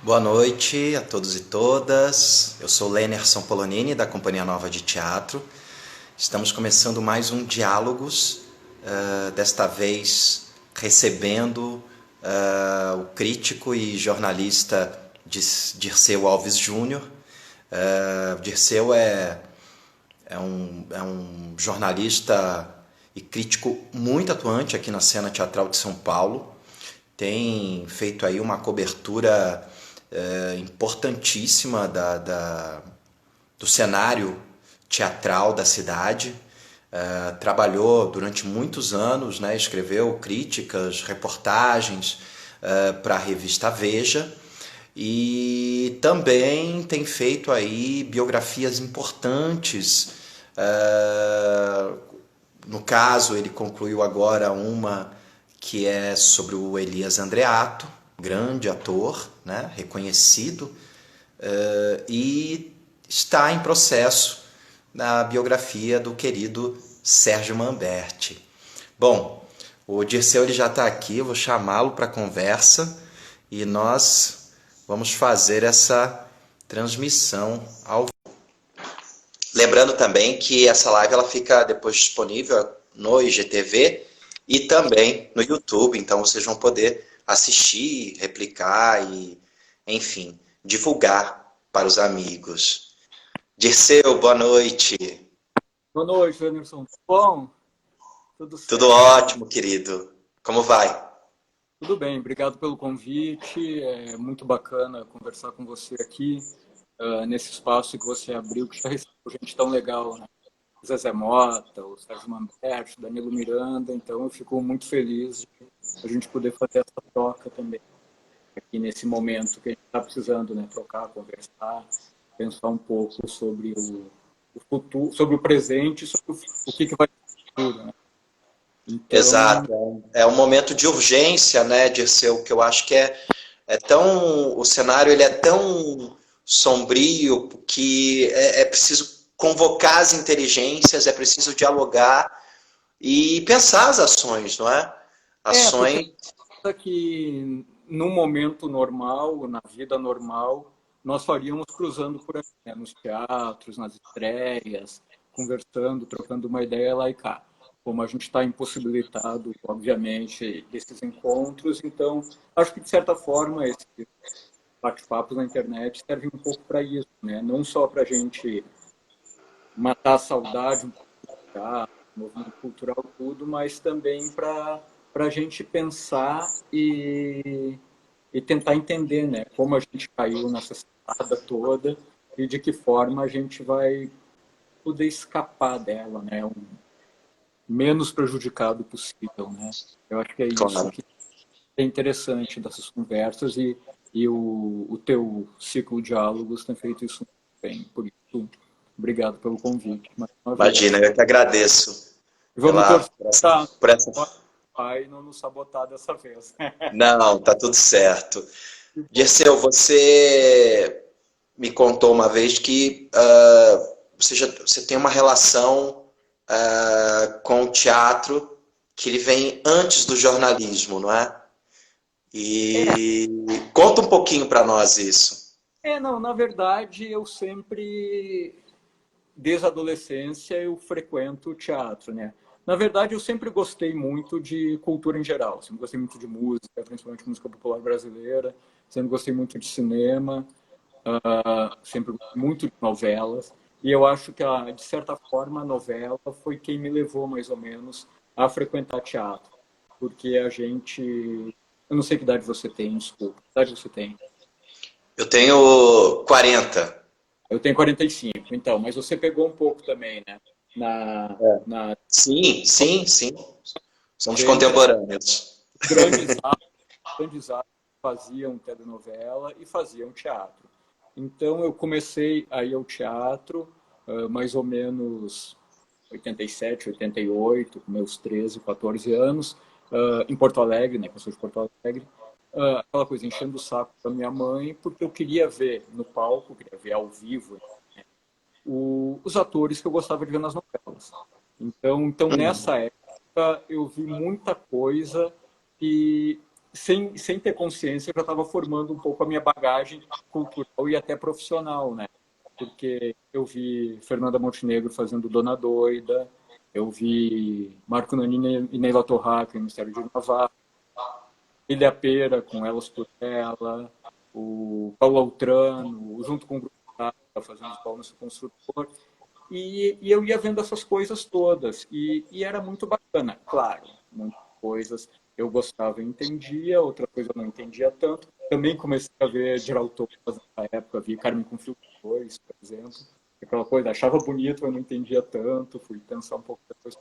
Boa noite a todos e todas. Eu sou Lenerson Polonini, da Companhia Nova de Teatro. Estamos começando mais um Diálogos, desta vez recebendo o crítico e jornalista Dirceu Alves Júnior. Dirceu é um jornalista e crítico muito atuante aqui na cena teatral de São Paulo. Tem feito aí uma cobertura importantíssima do cenário teatral da cidade. Trabalhou durante muitos anos, né, escreveu críticas, reportagens para a revista Veja, e também tem feito aí biografias importantes. No caso, ele concluiu agora uma que é sobre o Elias Andreato, grande ator, né, reconhecido, e está em processo na biografia do querido Sérgio Manberti. Bom, o Dirceu ele já está aqui, eu vou chamá-lo para conversa e nós vamos fazer essa transmissão ao. Lembrando também que essa live ela fica depois disponível no IGTV e também no YouTube, então vocês vão poder assistir, replicar e, enfim, divulgar para os amigos. Dirceu, boa noite. Boa noite, Anderson. Tudo bom? Tudo Tudo certo. ótimo, querido. Como vai? Tudo bem, obrigado pelo convite. É muito bacana conversar com você aqui, nesse espaço que você abriu, que já recebeu gente tão legal, né? O Zezé Mota, o Sérgio Manberti, o Danilo Miranda. Então, eu fico muito feliz de a gente poder fazer essa troca também, aqui nesse momento que a gente está precisando, né? Trocar, conversar, pensar um pouco sobre o futuro, sobre o presente, sobre o que vai ser o futuro, né? Então, Exato. É um momento de urgência, né, Dirceu, que eu acho que é tão. O cenário ele é tão sombrio que é preciso convocar as inteligências, é preciso dialogar e pensar as ações, não é? porque Ações. que no momento normal, na vida normal, nós faríamos cruzando por aqui, né? Nos teatros, nas estreias, conversando, trocando uma ideia lá e cá. Como a gente está impossibilitado, obviamente, desses encontros, então acho que de certa forma esses bate-papos na internet servem um pouco para isso, né? Não só para a gente matar a saudade um pouco do teatro, movimento cultural, tudo, mas também para a gente pensar e tentar entender, né, como a gente caiu nessa cilada toda e de que forma a gente vai poder escapar dela, né, o menos prejudicado possível, né. Eu acho que é isso Claro. que é interessante dessas conversas e o teu ciclo de diálogos tem feito isso muito bem. Por isso, obrigado pelo convite mais uma Imagina, vez. eu que agradeço Vamos torcer por essa, para por essa. o pai não nos sabotar dessa vez. Não, tá tudo certo. Que bom. Dirceu, você me contou uma vez que você tem uma relação com o teatro que ele vem antes do jornalismo, não é? E conta um pouquinho para nós isso. Não, na verdade, eu sempre, desde a adolescência, eu frequento o teatro, né? Na verdade, eu sempre gostei muito de cultura em geral. Sempre gostei muito de música, principalmente música popular brasileira. Sempre gostei muito de cinema. Sempre gostei muito de novelas. E eu acho que, de certa forma, a novela foi quem me levou, mais ou menos, a frequentar teatro. Porque a gente... Eu não sei que idade você tem, desculpa. Que idade você tem? Eu tenho 40. Eu tenho 45, então. Mas você pegou um pouco também, né? Na Sim, sim, sim. Somos 90, contemporâneos. grandes grandes atores faziam telenovela e faziam teatro. Então eu comecei a ir ao teatro mais ou menos 87, 88, com meus 13, 14 anos, em Porto Alegre, né, que eu sou de Porto Alegre, aquela coisa, enchendo o saco da minha mãe, porque eu queria ver no palco, queria ver ao vivo, os atores que eu gostava de ver nas novelas. Então nessa época, eu vi muita coisa que sem ter consciência, eu já estava formando um pouco a minha bagagem cultural e até profissional, né? Porque eu vi Fernanda Montenegro fazendo Dona Doida, eu vi Marco Nanini e Neila Torraca em Mistério de Navarro, Ilha Pera com Elas por Ela, o Paulo Altrano, junto com o grupo fazendo o Paulo Nosso Construtor, e eu ia vendo essas coisas todas, e era muito bacana, claro, muitas coisas eu gostava e entendia, outra coisa eu não entendia tanto. Também comecei a ver Geraldo Thomas nessa época, vi Carmen com Filtro 2, por exemplo, aquela coisa, achava bonito, eu não entendia tanto, fui pensar um pouco depois.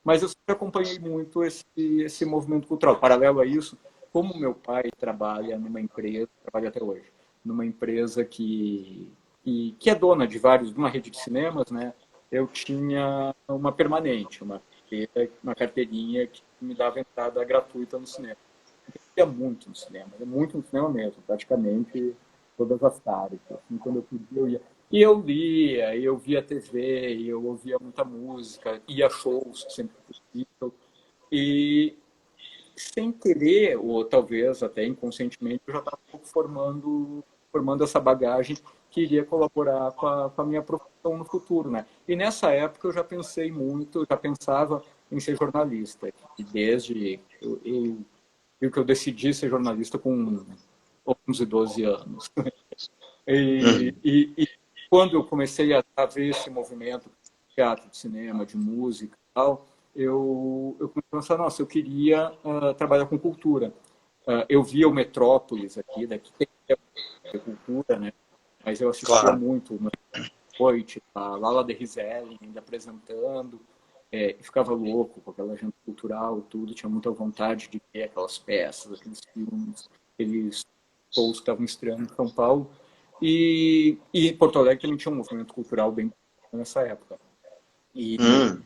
Mas eu sempre acompanhei muito esse movimento cultural. Paralelo a isso, como meu pai trabalha numa empresa, trabalha até hoje, numa empresa que é dona de uma rede de cinemas, né? Eu tinha uma permanente, uma carteirinha que me dava entrada gratuita no cinema. Eu ia muito no cinema mesmo, praticamente todas as tardes. Assim, quando eu podia, eu ia. E eu lia, eu via TV, eu ouvia muita música, ia a shows sempre possível. E sem querer, ou talvez até inconscientemente, eu já estava um pouco formando essa bagagem que iria colaborar com a minha profissão no futuro, né? E nessa época eu já pensei muito, já pensava em ser jornalista. E desde que eu decidi ser jornalista com 11, 12 anos. E quando eu comecei a ver esse movimento de teatro, de cinema, de música e tal, eu comecei a pensar, nossa, eu queria trabalhar com cultura. Eu via o Metrópolis daqui tem cultura, né? Mas eu assistia Claro. muito uma noite, a Lala de Rizelli ainda apresentando, e ficava louco com aquela agenda cultural, tudo, tinha muita vontade de ver aquelas peças, aqueles filmes, aqueles shows que estavam estreando em São Paulo. E Porto Alegre também tinha um movimento cultural bem nessa época. E, Hum.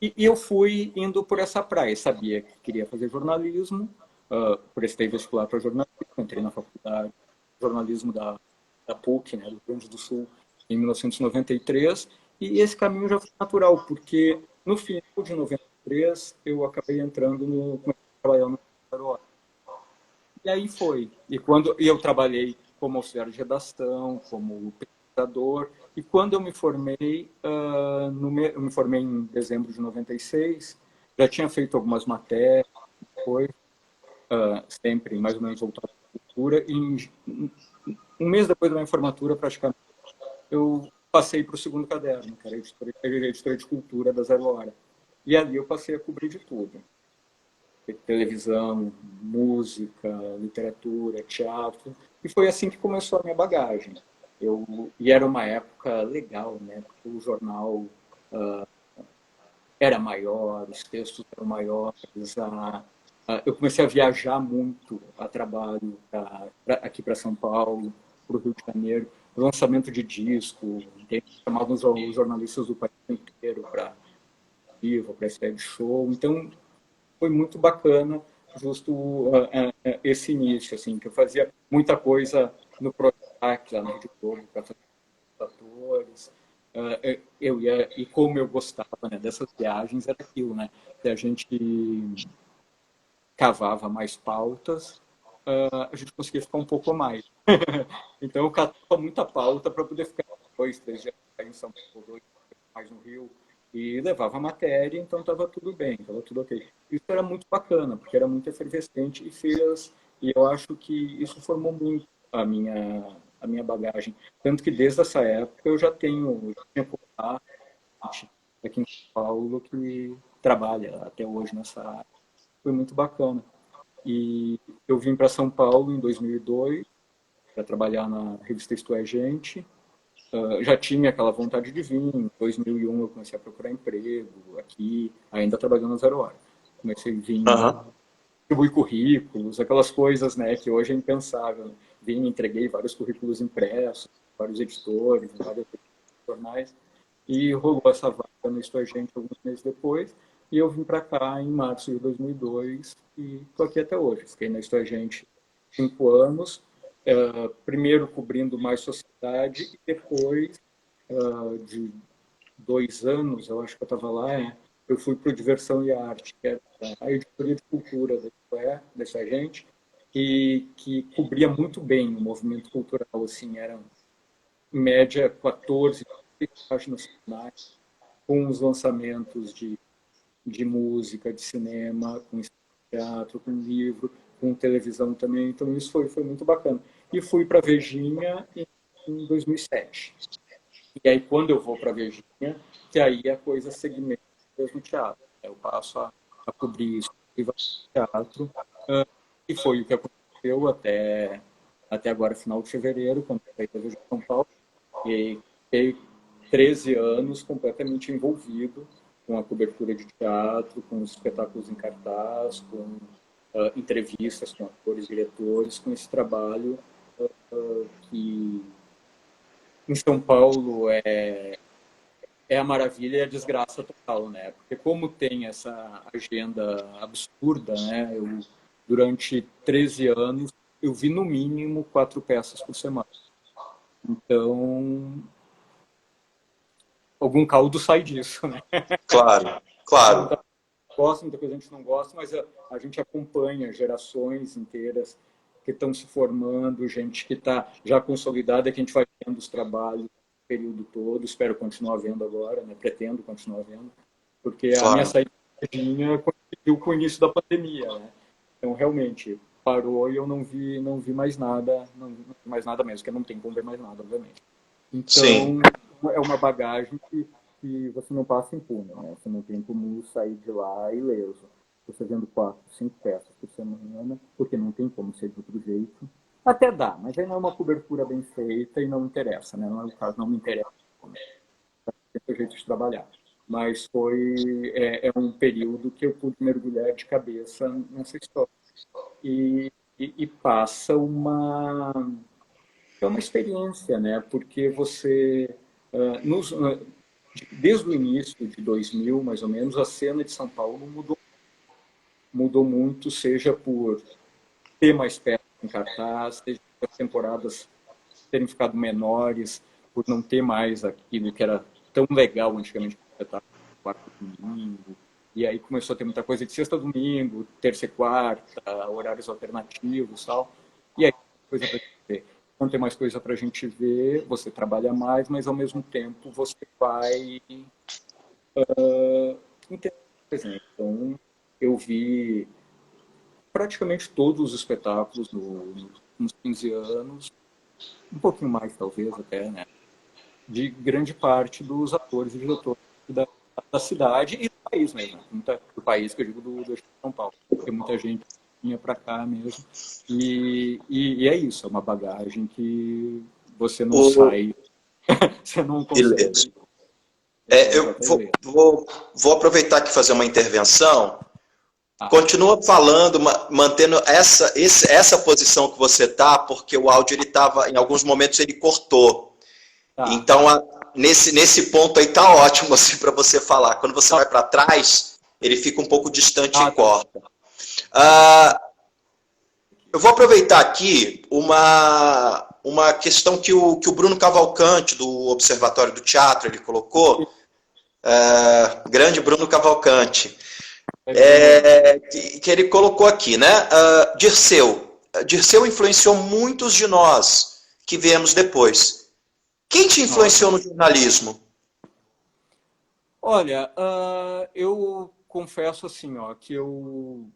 e eu fui indo por essa praia, sabia que queria fazer jornalismo, prestei vestibular para jornalismo, entrei na faculdade de jornalismo da PUC, né, do Rio Grande do Sul, em 1993, e esse caminho já foi natural, porque no final de 93 eu acabei entrando comecei a trabalhar no Aero. E aí foi. E eu trabalhei como auxiliar de redação, como pesquisador, e quando eu me formei, eu me formei em dezembro de 96, já tinha feito algumas matérias, foi sempre mais ou menos voltado à cultura, e um mês depois da minha formatura, praticamente, eu passei para o segundo caderno, que era a editora de cultura da Zero Hora. E ali eu passei a cobrir de tudo. Televisão, música, literatura, teatro. E foi assim que começou a minha bagagem. E era uma época legal, né? Porque o jornal era maior, os textos eram maiores. Eu comecei a viajar muito a trabalho aqui para São Paulo, para o Rio de Janeiro, lançamento de disco, chamavam os jornalistas do país inteiro para vivo, para estreia de show. Então, foi muito bacana justo esse início, assim, que eu fazia muita coisa no Projac, lá na Rede Globo, para fazer atores. Eu ia, e como eu gostava, né, dessas viagens, era aquilo, né? Que a gente cavava mais pautas, a gente conseguia ficar um pouco mais. Então eu catava muita pauta para poder ficar 2, 3 dias em São Paulo, 2 mais no Rio, e levava a matéria, então estava tudo bem, estava tudo ok. Isso era muito bacana, porque era muito efervescente e eu acho que isso formou muito a minha bagagem. Tanto que desde essa época eu já tinha contato aqui em São Paulo que trabalha até hoje nessa área. Foi muito bacana. E eu vim para São Paulo em 2002 para trabalhar na revista Isto é Gente. Já tinha aquela vontade de vir. Em 2001 eu comecei a procurar emprego aqui, ainda trabalhando na Zero Hora. Comecei a vir Aham. distribuir currículos, aquelas coisas, né, que hoje é impensável. Vim, entreguei vários currículos impressos, vários editores, vários jornais, e rolou essa vaga no Isto é Gente alguns meses depois, e eu vim para cá em março de 2002 e estou aqui até hoje. Fiquei na Isto é Gente 5 anos, primeiro cobrindo mais sociedade e depois de 2 anos, eu acho que eu estava lá, eu fui para o Diversão e Arte, que era a editoria de cultura dessa gente, e que cobria muito bem o movimento cultural, assim, eram em média 14 páginas semanais, com os lançamentos de música, de cinema, com teatro, com livro, com televisão também. Então isso foi muito bacana. E fui para a Virgínia em 2007. E aí quando eu vou para a Virgínia, que aí a coisa segmenta mesmo teatro. Eu passo a cobrir isso teatro. E foi o que aconteceu até agora, final de fevereiro, quando eu saí da Veja de São Paulo. E aí fiquei 13 anos completamente envolvido com a cobertura de teatro, com os espetáculos em cartaz, com entrevistas com atores, diretores, com esse trabalho que em São Paulo é a maravilha e a desgraça total, né? Porque como tem essa agenda absurda, né? Eu, durante 13 anos, eu vi no mínimo 4 peças por semana. Então, algum caldo sai disso, né? Claro, claro. Gosta, muita coisa a gente não gosta, mas a gente acompanha gerações inteiras que estão se formando, gente que está já consolidada, que a gente vai vendo os trabalhos o período todo, espero continuar vendo agora, né? Pretendo continuar vendo, porque a minha Claro. saída coincidiu com o início da pandemia, né? Então, realmente, parou e eu não vi mais nada, não vi mais nada mesmo, porque não tem como ver mais nada, obviamente. Sim. Então, é uma bagagem que você não passa impune, né? Você não tem como sair de lá ileso. Você vendo 4, 5 peças por semana, porque não tem como ser de outro jeito. Até dá, mas aí não é uma cobertura bem feita e não interessa, né? Não é o caso, não me interessa. Tem o jeito de trabalhar. Mas é um período que eu pude mergulhar de cabeça nessa história. E passa é uma experiência, né? Porque você, desde o início de 2000, mais ou menos, a cena de São Paulo mudou muito, seja por ter mais peças em cartaz, seja por as temporadas terem ficado menores, por não ter mais aquilo que era tão legal antigamente, quarto domingo, e aí começou a ter muita coisa de sexta a domingo, terça e quarta, horários alternativos e tal, e aí coisa para ver. Não tem mais coisa para a gente ver, você trabalha mais, mas ao mesmo tempo você vai entender. Então, eu vi praticamente todos os espetáculos nos 15 anos, um pouquinho mais talvez até, né? De grande parte dos atores e diretores da cidade e do país mesmo. Do país, que eu digo do de São Paulo. Porque muita gente vinha para cá mesmo. E é isso, é uma bagagem que você não O... sai, você não Beleza. consegue. Eu vou aproveitar aqui e fazer uma intervenção. Ah, Continua falando, mantendo essa posição que você está, porque o áudio ele tava, em alguns momentos ele cortou. tá. Então, nesse ponto aí tá ótimo assim, para você falar. Quando você vai para trás, ele fica um pouco distante e Ah, tá. corta. Ah, eu vou aproveitar aqui uma questão que o Bruno Cavalcante, do Observatório do Teatro, ele colocou. Grande Bruno Cavalcante. Que ele colocou aqui, né? Dirceu. Dirceu influenciou muitos de nós que viemos depois. Quem te influenciou no jornalismo? Olha, eu confesso assim, ó, que eu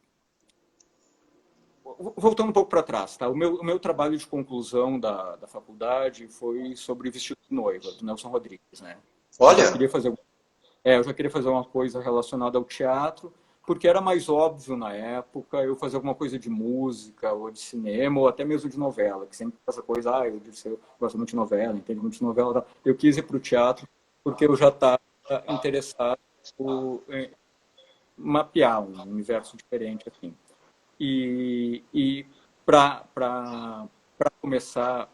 voltando um pouco para trás, tá? O meu trabalho de conclusão da faculdade foi sobre Vestido de Noiva, do Nelson Rodrigues, né? Eu já Olha, queria fazer, eu já queria fazer uma coisa relacionada ao teatro, porque era mais óbvio na época eu fazer alguma coisa de música, ou de cinema, ou até mesmo de novela, que sempre essa coisa, eu gosto muito de novela, entendo muito de novela, tá? Eu quis ir para o teatro porque eu já estava interessado em mapear um universo diferente, assim. E para começar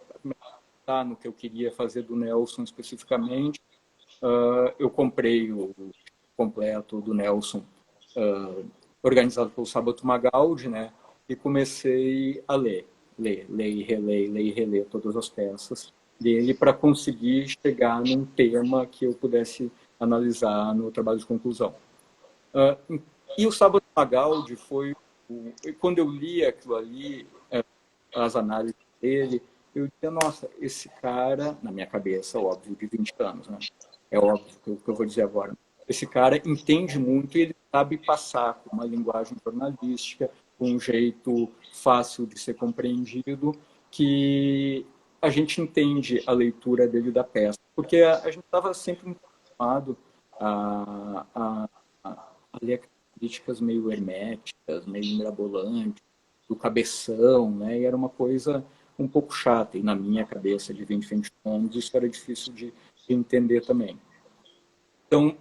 no que eu queria fazer do Nelson especificamente, eu comprei o completo do Nelson, organizado pelo Sábato Magaldi, né? E comecei a ler e reler todas as peças dele para conseguir chegar num tema que eu pudesse analisar no trabalho de conclusão. E o Sábado Magaldi foi... Quando eu li aquilo ali, as análises dele, eu dizia, nossa, esse cara, na minha cabeça, óbvio, de 20 anos, né? É óbvio que eu vou dizer agora. Esse cara entende muito e ele sabe passar com uma linguagem jornalística, com um jeito fácil de ser compreendido, que a gente entende a leitura dele da peça. Porque a gente estava sempre muito acostumado a ler críticas meio herméticas, meio mirabolantes, do cabeção, né? E era uma coisa um pouco chata. E na minha cabeça de 20, 21 anos, isso era difícil de entender também. Então,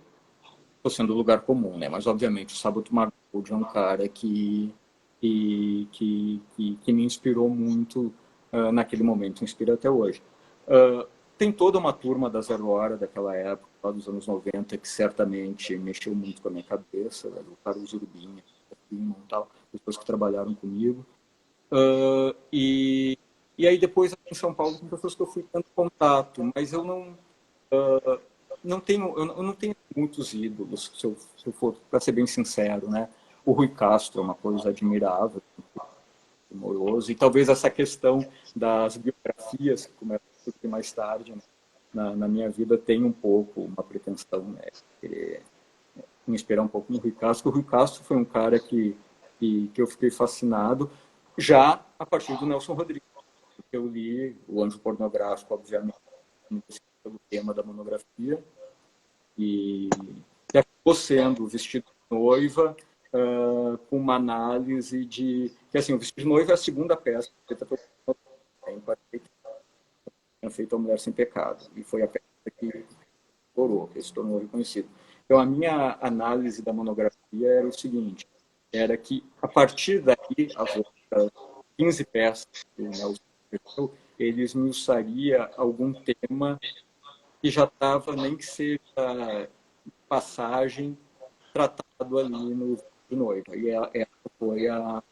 estou sendo lugar comum, né? Mas, obviamente, o Sábado Magaldi é um cara que me inspirou muito naquele momento, inspira até hoje. Tem toda uma turma da Zero Hora daquela época, lá dos anos 90, que certamente mexeu muito com a minha cabeça, né? O Carlos Urbinha, e tal, pessoas que trabalharam comigo. E aí depois aqui em São Paulo com pessoas que eu fui tendo contato, mas eu não tenho muitos ídolos, se eu for, para ser bem sincero, né? O Rui Castro é uma coisa admirável, amoroso, e talvez essa questão das biografias, que começa a surgir mais tarde, né? Na minha vida, tem um pouco uma pretensão, né? Me inspirar um pouco no Rui Castro. O Rui Castro foi um cara que eu fiquei fascinado, já a partir do Nelson Rodrigues. Eu li O Anjo Pornográfico, obviamente, pelo tema da monografia, e acabou sendo Vestido de Noiva, com uma análise de... Que, assim, o Vestido de Noiva é a segunda peça feita por tinha feito A Mulher Sem Pecado, e foi a peça que coroou, que se tornou reconhecido. Então, a minha análise da monografia era o seguinte, era que, a partir daí, as outras 15 peças que o Nelson escreveu, ele esmiuçaria algum tema que já estava, nem que seja passagem, tratado ali no de noiva. E essa foi a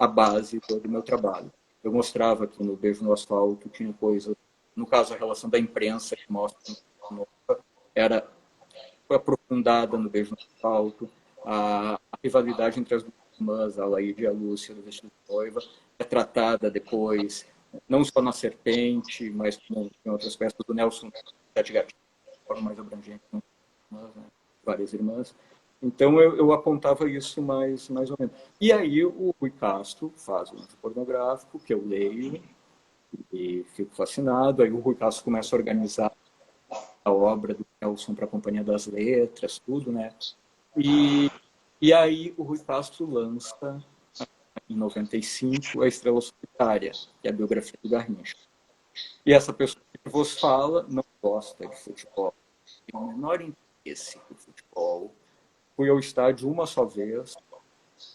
base do meu trabalho. Eu mostrava que no Beijo no Asfalto tinha coisas, no caso a relação da imprensa que mostra era foi aprofundada no Beijo no Asfalto, a rivalidade entre as duas irmãs, a Laíde e a Lúcia, do Vestido de Noiva, é tratada depois, não só na Serpente, mas como em outras peças do Nelson Sete Gatinhos, de forma mais abrangente, né? Várias irmãs. Então eu apontava isso mais ou menos. E aí o Rui Castro faz um livro pornográfico que eu leio e fico fascinado. Aí o Rui Castro começa a organizar a obra do Nelson para a Companhia das Letras, tudo, né? E aí o Rui Castro lança, em 95, A Estrela Solitária, que é a biografia do Garrincha. E essa pessoa que vos fala não gosta de futebol, tem o menor interesse por futebol. Fui ao estádio uma só vez,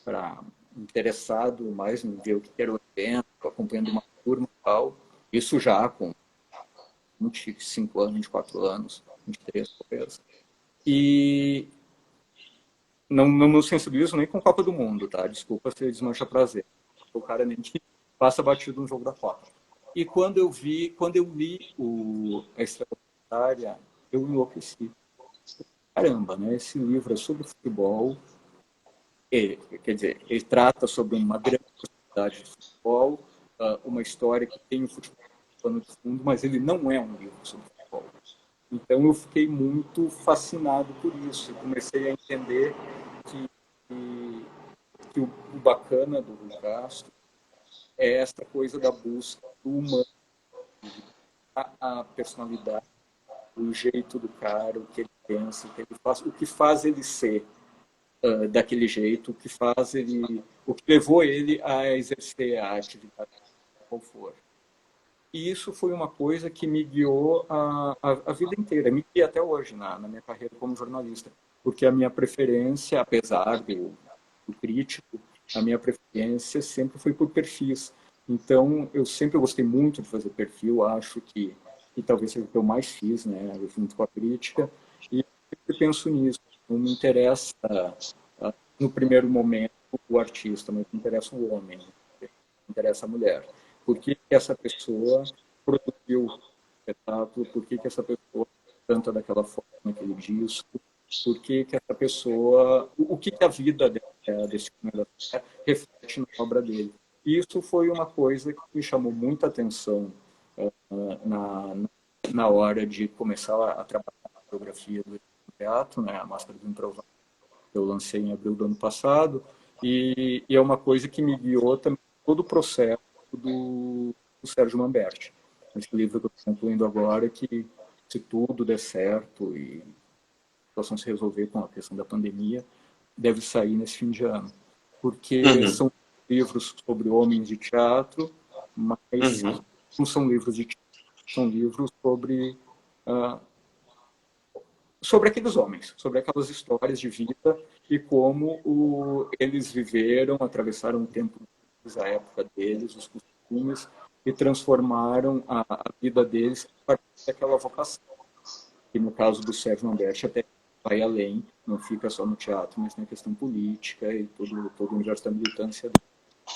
para interessado mais em ver o que era o evento, acompanhando uma turma e tal. Isso já com 25 anos, 24 anos, 23 talvez. E não me sensibilizo nem com Copa do Mundo, tá? Desculpa se desmancha prazer. O cara nem que passa batido no jogo da Copa. E quando eu li a Estrela Solitária, eu enlouqueci. Caramba, né? Esse livro é sobre futebol. Quer dizer, ele trata sobre uma grande possibilidade de futebol, uma história que tem o futebol no fundo, mas ele não é um livro sobre futebol. Então eu fiquei muito fascinado por isso. Eu comecei a entender que o bacana do Rui Castro é essa coisa da busca do humano, a personalidade, o jeito do cara, o que ele pensa, o que faz ele ser daquele jeito, o que levou ele a exercer a atividade qual for. E isso foi uma coisa que me guiou a vida inteira, me guia até hoje na minha carreira como jornalista, porque a minha preferência, apesar do crítico, a minha preferência sempre foi por perfis. Então, eu sempre gostei muito de fazer perfil, acho que talvez seja o que eu mais fiz, né, junto com a crítica, e eu penso nisso. Não me interessa, no primeiro momento, o artista, mas me interessa o homem, me interessa a mulher. Por que essa pessoa produziu o espetáculo? Por que essa pessoa canta daquela forma naquele disco? Por que que essa pessoa, o que que a vida desse homem reflete na obra dele. Isso foi uma coisa que me chamou muita atenção na, na hora de começar a trabalhar a fotografia do teatro, né, a Máscara do Improvável, que eu lancei em abril do ano passado, e é uma coisa que me guiou também todo o processo do Sérgio Manberti. Esse livro que eu estou concluindo agora, que se tudo der certo e a situação se resolver com a questão da pandemia, deve sair nesse fim de ano. Porque Uhum, são livros sobre homens de teatro, mas uhum. não são livros de teatro, são livros sobre uh, sobre aqueles homens, sobre aquelas histórias de vida e como eles viveram, atravessaram o tempo deles, a época deles, os costumes, e transformaram a vida deles a partir daquela vocação. E no caso do Sérgio Manberti, até vai além, não fica só no teatro, mas na questão política e todo o universo da militância dele.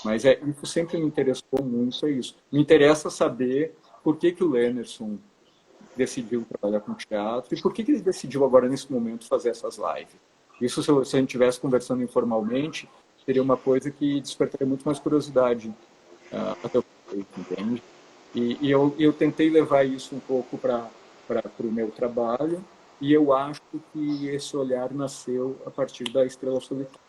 Mas isso sempre me interessou muito, é isso. Me interessa saber por que, que o Lenerson decidiu trabalhar com teatro e por que, que ele decidiu agora, nesse momento, fazer essas lives. Isso, se a gente estivesse conversando informalmente, seria uma coisa que despertaria muito mais curiosidade até o feito, entende? E eu tentei levar isso um pouco para o meu trabalho e eu acho que esse olhar nasceu a partir da Estrela Solitária,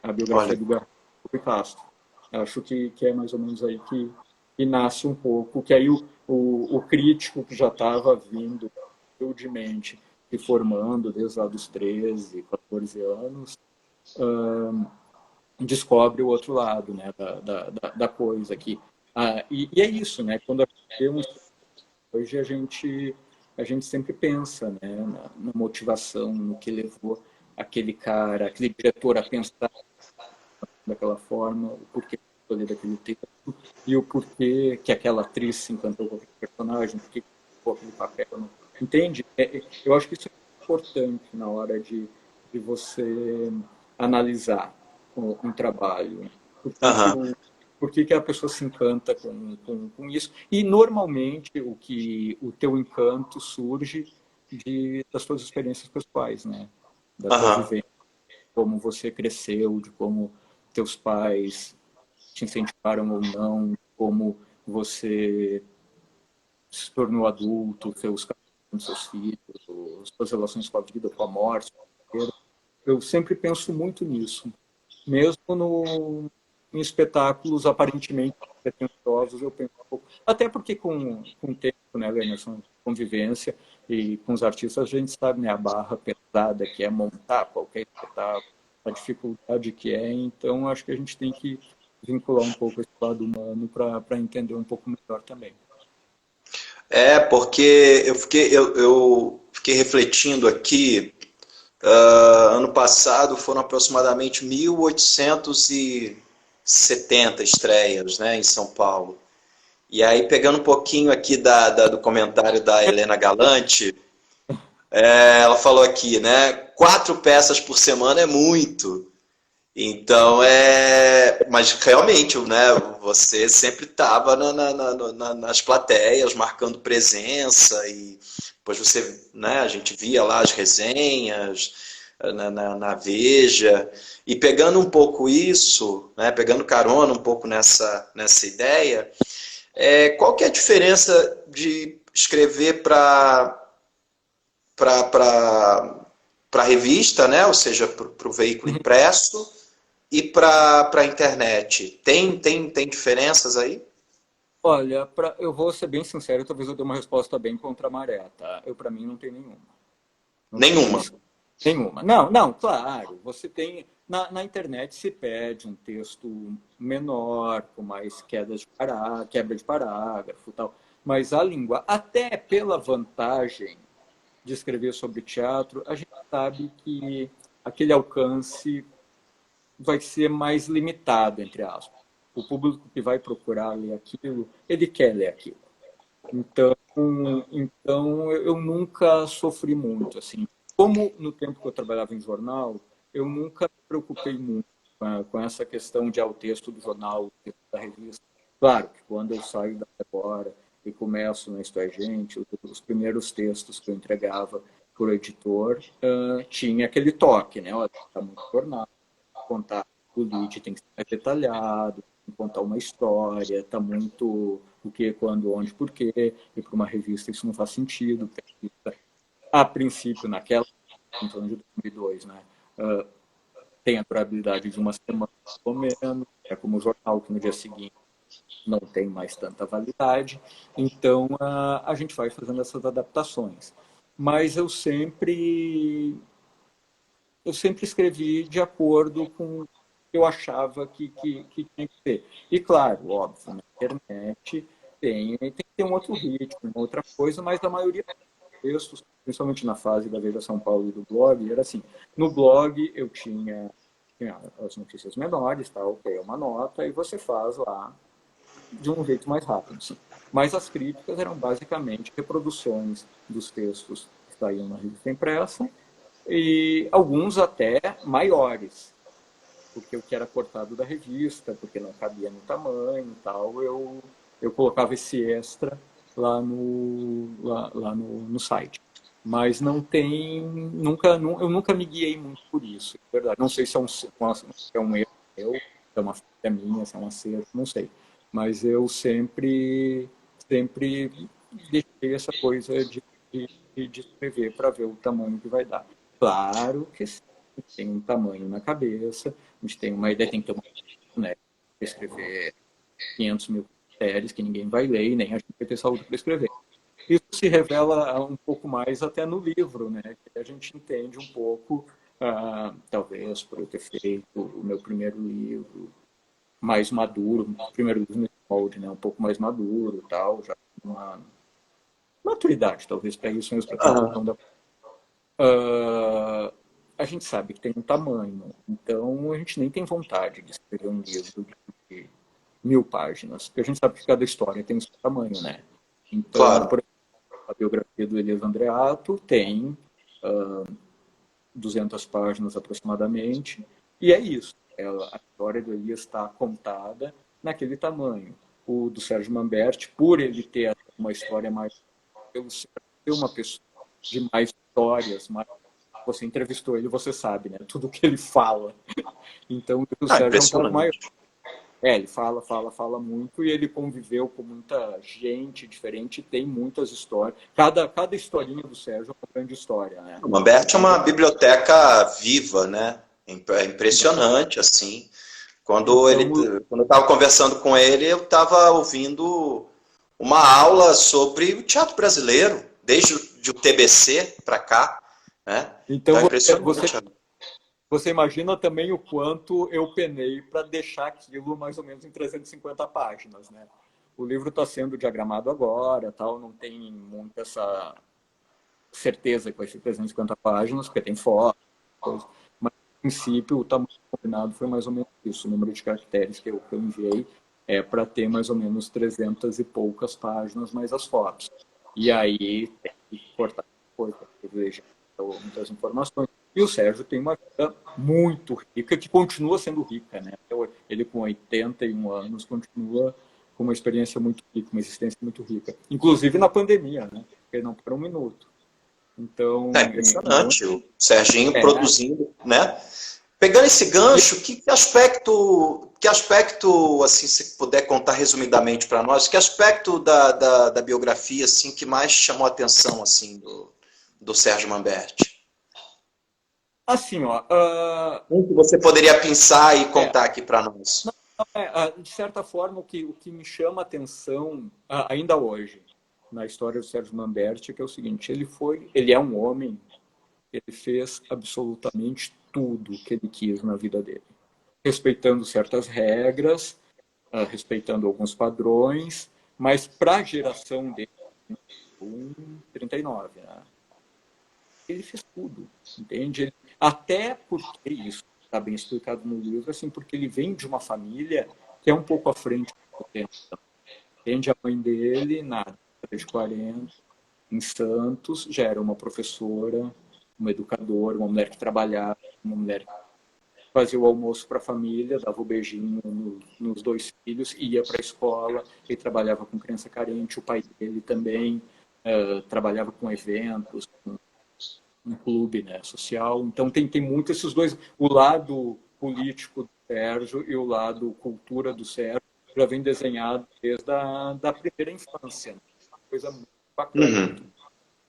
a biografia Olha, do Garcia Castro. Acho que é mais ou menos aí que nasce um pouco, que aí o crítico que já estava vindo humildemente se formando desde lá dos 13, 14 anos, descobre o outro lado, né, da coisa aqui. E é isso, né, quando hoje a gente sempre pensa, né, na motivação, no que levou aquele cara, aquele diretor a pensar daquela forma, o porquê escolher daquele texto e o porquê que aquela atriz se encantou com aquele personagem, porquê que ficou aquele papel. Não. Entende? Eu acho que isso é importante na hora de você analisar um trabalho. Né? aham. Por que, que a pessoa se encanta com isso? E normalmente o teu encanto surge das tuas experiências pessoais, né? Da tua Aham. vivência, como você cresceu, de como teus pais te incentivaram ou não, como você se tornou adulto, seus com seus filhos, suas relações com a vida, com a morte. Eu sempre penso muito nisso. Mesmo em espetáculos aparentemente pretensiosos, eu penso um pouco. Até porque com o tempo, né, Lemerson, convivência, e com os artistas a gente sabe, né, a barra pesada que é montar qualquer espetáculo, a dificuldade que é, então acho que a gente tem que vincular um pouco esse lado humano para entender um pouco melhor também. É, porque eu fiquei refletindo aqui. Ano passado foram aproximadamente 1870 estreias, né, em São Paulo. E aí, pegando um pouquinho aqui do comentário da Helena Galante, ela falou aqui, né? 4 peças por semana é muito. Então Mas realmente, né? Você sempre estava nas plateias, marcando presença, e depois você, né? A gente via lá as resenhas na Veja. E pegando um pouco isso, né? Pegando carona um pouco nessa ideia, qual que é a diferença de escrever para revista, né? Ou seja, para o veículo impresso, e para a internet? Tem diferenças aí? Olha, eu vou ser bem sincero, talvez eu dê uma resposta bem contra a maré, tá? Eu, para mim, não tem nenhuma. Não tem Nenhuma. nenhuma. Não, não, claro. Você tem. Na internet se pede um texto menor, com mais quebra de parágrafo e tal. Mas a língua, até pela vantagem de escrever sobre teatro, a gente sabe que aquele alcance vai ser mais limitado, entre aspas. O público que vai procurar ler aquilo, ele quer ler aquilo. Então, então eu nunca sofri muito, assim. Como no tempo que eu trabalhava em jornal, eu nunca me preocupei muito com essa questão de o texto do jornal, o texto da revista. Claro que quando eu saio da agora e começo na Isto é Gente, os primeiros textos que eu entregava, por editor, tinha aquele toque, né? Está muito jornal, contar o lead tem que ser mais detalhado, contar uma história, está muito o que, quando, onde, por quê, e para uma revista isso não faz sentido. A princípio, naquela, em torno de 2002, né? Tem a durabilidade de uma semana, pelo menos, é como o jornal que no dia seguinte não tem mais tanta validade, então a gente vai fazendo essas adaptações. Mas eu sempre escrevi de acordo com o que eu achava que tinha que ser. E claro, óbvio, na internet tem que ter um outro ritmo, uma outra coisa, mas a maioria dos textos, principalmente na fase da Veja São Paulo e do blog, era assim, no blog eu tinha as notícias menores, tá, ok, uma nota, e você faz lá de um jeito mais rápido, sim. Mas as críticas eram basicamente reproduções dos textos que saíam na revista impressa e alguns até maiores, porque o que era cortado da revista, porque não cabia no tamanho e tal, eu colocava esse extra lá no site. Mas não tem, eu nunca me guiei muito por isso, é verdade. Não sei se é um erro meu, se é uma falha minha, se é um acerto, não sei. Mas eu sempre deixei essa coisa de escrever para ver o tamanho que vai dar. Claro que sim, tem um tamanho na cabeça, a gente tem uma ideia, tem que ter uma, né, escrever 500 mil caracteres que ninguém vai ler e nem a gente vai ter saúde para escrever. Isso se revela um pouco mais até no livro, né? Que a gente entende um pouco, talvez por eu ter feito o meu primeiro livro mais maduro, o primeiro livro nesse molde, né? Um pouco mais maduro, tal, já uma maturidade, talvez para isso mesmo, para ter noção da a gente sabe que tem um tamanho, então a gente nem tem vontade de escrever um livro de 1000 páginas, porque a gente sabe que cada história tem o seu tamanho, né? Então, Claro. por exemplo, a biografia do Elias Andreato tem 200 páginas aproximadamente, e é isso. A história do Elias está contada naquele tamanho. O do Sérgio Manberti, por ele ter uma história mais... pelo ser uma pessoa de mais histórias, mais você entrevistou ele, você sabe, né? Tudo que ele fala. Então, o Sérgio é um pouco maior. Impressionante. Ele fala muito e ele conviveu com muita gente diferente, tem muitas histórias. Cada historinha do Sérgio é uma grande história, né? O Lamberto é uma Então, biblioteca viva, né? É impressionante, assim. então Quando eu estava conversando com ele, eu estava ouvindo uma aula sobre o teatro brasileiro, desde o TBC para cá, né? então Então é impressionante. você imagina também o quanto eu penei para deixar aquilo mais ou menos em 350 páginas, né? O livro está sendo diagramado agora, tal, não tem muita essa certeza que vai ser 350 páginas, porque tem foto, coisa. Mas, no princípio, o tamanho combinado foi mais ou menos isso. O número de caracteres que eu enviei é para ter mais ou menos 300 e poucas páginas, mais as fotos. E aí tem que cortar coisa, veja muitas informações. E o Sérgio tem uma vida muito rica, que continua sendo rica, né? Ele, com 81 anos, continua com uma experiência muito rica, uma existência muito rica. Inclusive na pandemia, né? Ele não para um minuto. É Então impressionante o Serginho é. produzindo, né? Pegando esse gancho, que aspecto, assim, se puder contar resumidamente para nós, que aspecto da biografia, assim, que mais chamou a atenção, assim, do Sérgio Manberti? Assim, ó, Um que você poderia pensar e é, contar aqui para nós. de certa forma, o que me chama a atenção, ainda hoje, na história do Sérgio Manberti, é que é o seguinte: ele é um homem, ele fez absolutamente tudo que ele quis na vida dele, respeitando certas regras, respeitando alguns padrões, mas para a geração dele, 39, né? Ele fez tudo, entende? Até porque isso está bem explicado no livro, assim, porque ele vem de uma família que é um pouco à frente do tempo. Entende? A mãe dele, na década de 40, em Santos, já era uma professora, uma educadora, uma mulher que trabalhava, uma mulher que fazia o almoço para a família, dava o beijinho nos dois filhos, ia para a escola, ele trabalhava com criança carente, o pai dele também trabalhava com eventos, um clube, né, social. Então tem muito esses dois, o lado político do Sérgio e o lado cultura do Sérgio já vem desenhado desde da primeira infância, né? Coisa muito bacana. Uhum.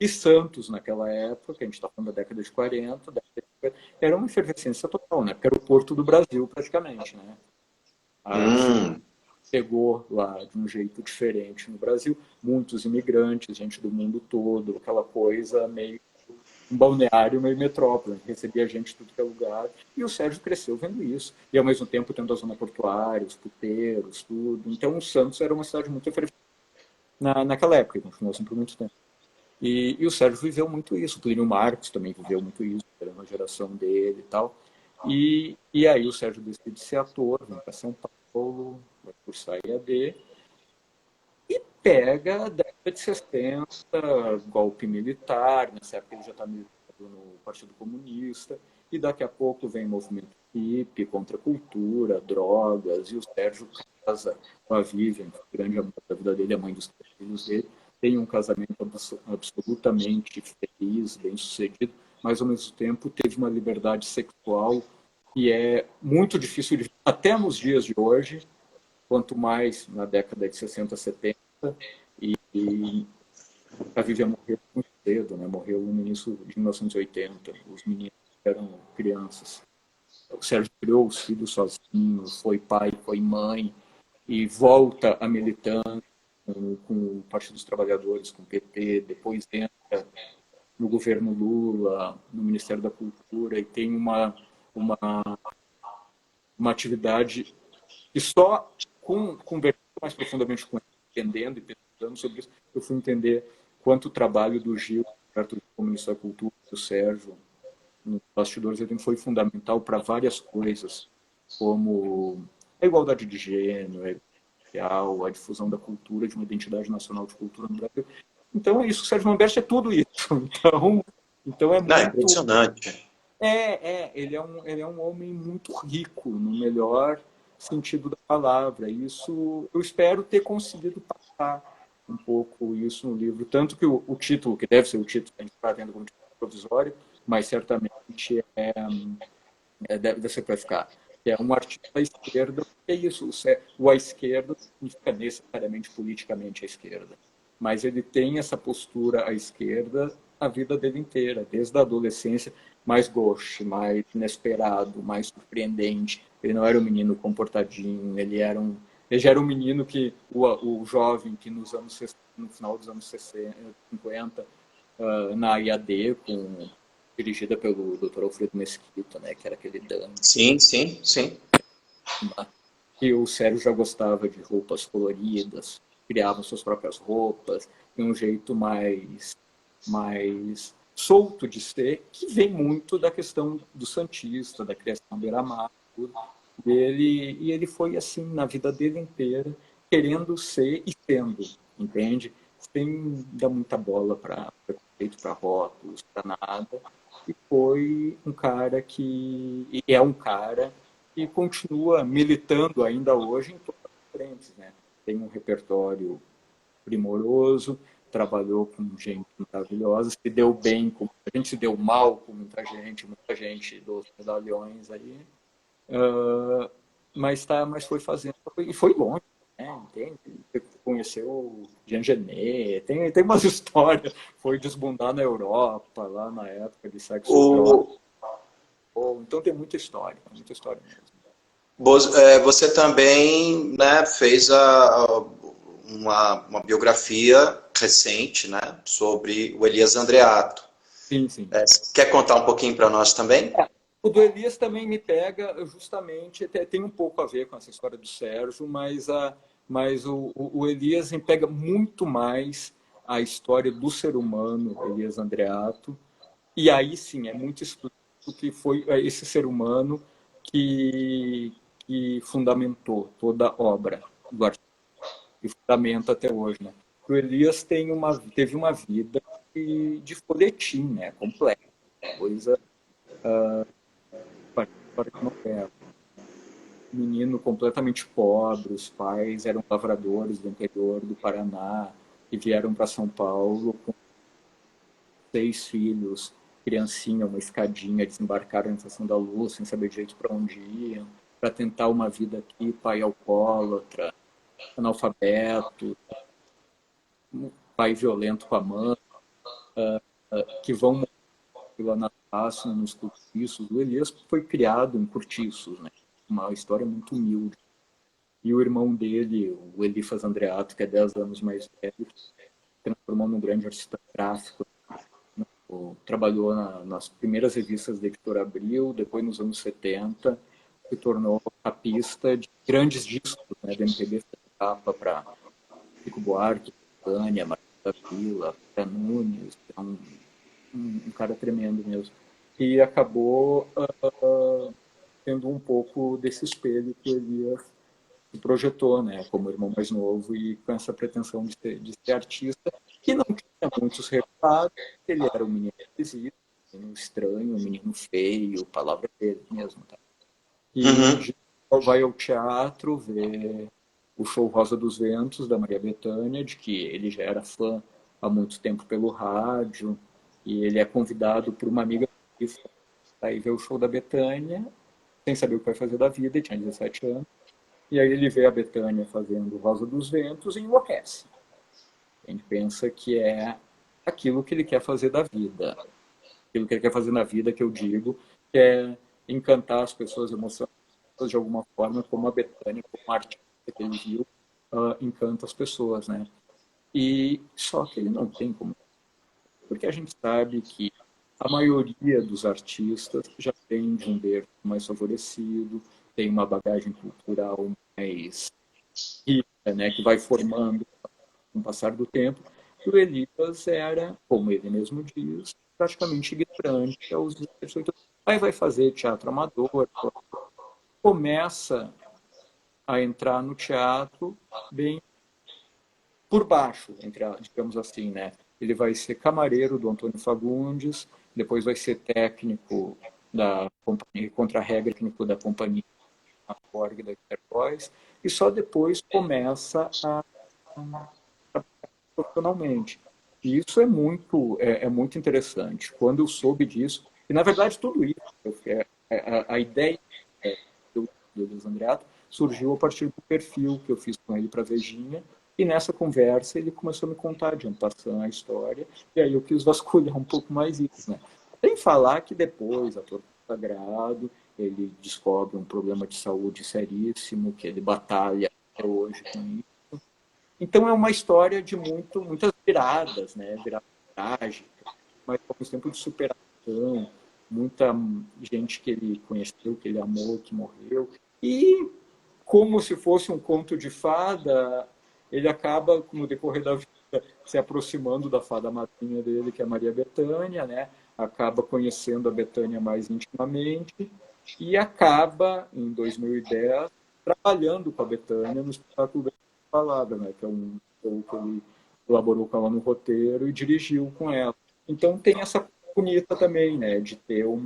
E Santos, naquela época, que a gente está falando da década de 40, era uma efervescência total, né? Porque era o porto do Brasil, praticamente, né? A cidade Hum. pegou lá de um jeito diferente no Brasil, muitos imigrantes, gente do mundo todo, aquela coisa meio um balneário, meio metrópole, recebia gente de tudo que é lugar, e o Sérgio cresceu vendo isso, e ao mesmo tempo tendo a zona portuária, os puteiros, tudo. Então o Santos era uma cidade muito efervescente naquela época, e continuou assim por muito tempo. E o Sérgio viveu muito isso, o Plínio Marcos também viveu muito isso, era uma geração dele e tal. E aí o Sérgio decide ser ator, vem para São Paulo, vai cursar EAD, e pega a década de 60, golpe militar, nessa época ele já está militando no Partido Comunista, e daqui a pouco vem movimento hippie, contra a cultura, drogas, e o Sérgio casa com a Vivian, que é o grande amor da vida dele, a mãe dos 3 filhos dele, tem um casamento absolutamente feliz, bem sucedido, mas ao mesmo tempo teve uma liberdade sexual que é muito difícil de até nos dias de hoje, quanto mais na década de 60, 70, e a Vivian morreu muito cedo, né? Morreu no início de 1980, os meninos eram crianças. O Sérgio criou os filhos sozinho, foi pai, foi mãe, e volta a militância com o Partido dos Trabalhadores, com o PT, depois entra no governo Lula, no Ministério da Cultura, e tem uma, uma atividade que só conversando mais profundamente com ele, entendendo e pesquisando sobre isso, eu fui entender quanto o trabalho do Gil, perto do Ministério da Cultura, do Sérgio, nos bastidores, ele foi fundamental para várias coisas, como a igualdade de gênero, a difusão da cultura, de uma identidade nacional de cultura no Brasil. Então é isso, o Sérgio Manberti é tudo isso. Então é Não, é muito. impressionante. Ele é um homem muito rico, no melhor sentido da palavra. Isso eu espero ter conseguido passar um pouco isso no livro. Tanto que o título, que deve ser o título que a gente está vendo como título provisório, mas certamente deve ser para ficar. É um artigo da esquerda, é isso. O à esquerda significa necessariamente politicamente à esquerda. Mas ele tem essa postura à esquerda a vida dele inteira, desde a adolescência, mais gauche, mais inesperado, mais surpreendente. Ele não era um menino comportadinho, ele já era um menino que o jovem que no final dos anos 60, 50, na IAD, dirigida pelo Dr. Alfredo Mesquita, né, que era aquele Dante, Sim, sim, sim. e o Sérgio já gostava de roupas coloridas, criava suas próprias roupas, tem um jeito mais solto de ser, que vem muito da questão do Santista, da criação beira-mar, e ele foi assim na vida dele inteira, querendo ser e sendo, entende? Sem dar muita bola para preconceito, para rótulos, para nada. E foi um cara e é um cara que continua militando ainda hoje em todas as frentes, né? Tem um repertório primoroso, trabalhou com gente maravilhosa, se deu bem com a gente, se deu mal com muita gente dos medalhões aí, uh, mas foi fazendo e foi longe, né? Entende? Conheceu Jean Genet, tem umas histórias, foi desbundar na Europa, lá na época de sexo e droga. O, Então tem muita história mesmo. Você também, né, fez uma biografia recente, né, sobre o Elias Andreato. Sim, sim. Quer contar um pouquinho para nós também? O do Elias também me pega justamente, tem um pouco a ver com essa história do Sérgio, mas o Elias me pega muito mais a história do ser humano, Elias Andreato, e aí sim, é muito explícito que foi esse ser humano que fundamentou toda a obra do artista, e fundamenta até hoje, né? O Elias teve uma vida de folhetim, né? Completa, coisa para que não é. Menino completamente pobre, os pais eram lavradores do interior do Paraná e vieram para São Paulo com 6 filhos criancinha, uma escadinha, desembarcaram na Estação da Luz, sem saber direito para onde iam, para tentar uma vida aqui, pai alcoólatra, analfabeto, pai violento com a mãe, que vão morrer lá na raça, nos cortiços. O Elias foi criado em cortiços, né? Uma história muito humilde. E o irmão dele, o Elifas Andreato, que é 10 anos mais velho, se transformou num grande artista gráfico. Trabalhou nas primeiras revistas da Editora Abril, depois nos anos 70, se tornou capista de grandes discos, né, da MPB, capa para Chico Buarque, Tânia, Marta da Vila, Zé Nunes, é um cara tremendo mesmo. E acabou tendo um pouco desse espelho que o Elias se projetou, né, como irmão mais novo e com essa pretensão de ser artista, que não tinha muitos resultados. Ele era um menino esquisito, um menino estranho, um menino feio, palavra dele mesmo. Tá? E vai ao teatro ver o show Rosa dos Ventos, da Maria Bethânia, de que ele já era fã há muito tempo pelo rádio, e ele é convidado por uma amiga para ir ver o show da Bethânia, sem saber o que vai fazer da vida, ele tinha 17 anos. E aí ele vê a Bethânia fazendo Rosa dos Ventos e enlouquece. A gente pensa que é aquilo que ele quer fazer da vida. Aquilo que ele quer fazer na vida, que eu digo, que é encantar as pessoas, emocionar as pessoas de alguma forma, como a Bethânia, como a artista que ele viu, encanta as pessoas, né? E só que ele não tem como. Porque a gente sabe que a maioria dos artistas já vem de um berço mais favorecido, tem uma bagagem cultural mais rica, né, que vai formando com o passar do tempo. E o Elias era, como ele mesmo diz, praticamente ignorante aos 18. Aí vai fazer teatro amador, começa a entrar no teatro bem por baixo, digamos assim, né? Ele vai ser camareiro do Antônio Fagundes, depois vai ser técnico da companhia, contra-regra técnico da companhia a Borg da Interboys, e só depois começa a profissionalmente. E isso é muito interessante. Quando eu soube disso, e na verdade tudo isso, a ideia do Luiz Andreato surgiu a partir do perfil que eu fiz com ele para a Vejinha, e nessa conversa ele começou a me contar de passando a história, e aí eu quis vasculhar um pouco mais isso, né? Sem falar que depois, ator sagrado, ele descobre um problema de saúde seríssimo, que ele batalha até hoje com isso. Então é uma história de muitas viradas, né? Virada trágica, mas ao mesmo tempo de superação, muita gente que ele conheceu, que ele amou, que morreu. E como se fosse um conto de fada, ele acaba, no decorrer da vida, se aproximando da fada madrinha dele, que é a Maria Bethânia, né? Acaba conhecendo a Bethânia mais intimamente e acaba, em 2010, trabalhando com a Bethânia no espetáculo da Palavra, né? Que é um show que ele colaborou com ela no roteiro e dirigiu com ela. Então tem essa bonita também, né? De ter um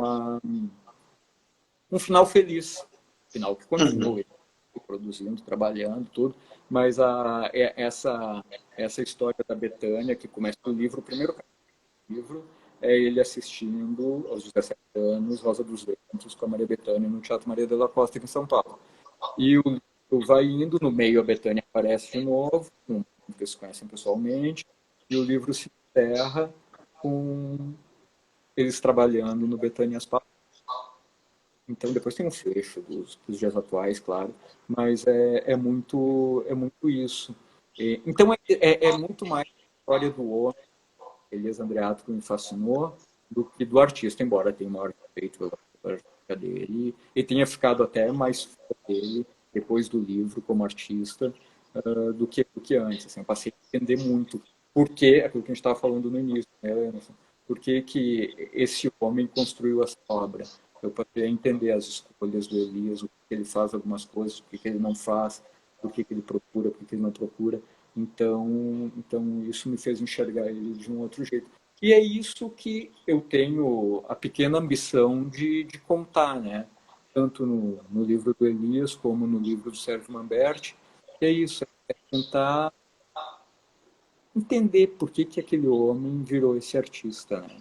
final feliz, final que continua produzindo, trabalhando, tudo, mas essa história da Bethânia, que começa no livro, o primeiro livro é ele assistindo, aos 17 anos, Rosa dos Ventos, com a Maria Bethânia, no Teatro Maria de la Costa, aqui em São Paulo. E o livro vai indo, no meio a Bethânia aparece de novo, que se conhecem pessoalmente, e o livro se encerra com eles trabalhando no Bethânia As Palavras. Então, depois tem um fecho dos dias atuais, claro, mas é muito isso. Então, é muito mais a história do homem, Elias Andreato, que me fascinou, do que do artista, embora tenha maior respeito pela artística dele, e tenha ficado até mais fã dele, depois do livro, como artista, do que antes. Assim, eu passei a entender muito por que, aquilo que a gente estava falando no início, né, Emerson? Por que esse homem construiu essa obra? Eu passei a entender as escolhas do Elias, o que ele faz algumas coisas, o que ele não faz, o que ele procura, o que ele não procura. Então isso me fez enxergar ele de um outro jeito. E é isso que eu tenho a pequena ambição de contar, né? Tanto no livro do Elias como no livro do Sérgio Manberti. E é isso, é tentar entender por que aquele homem virou esse artista, né?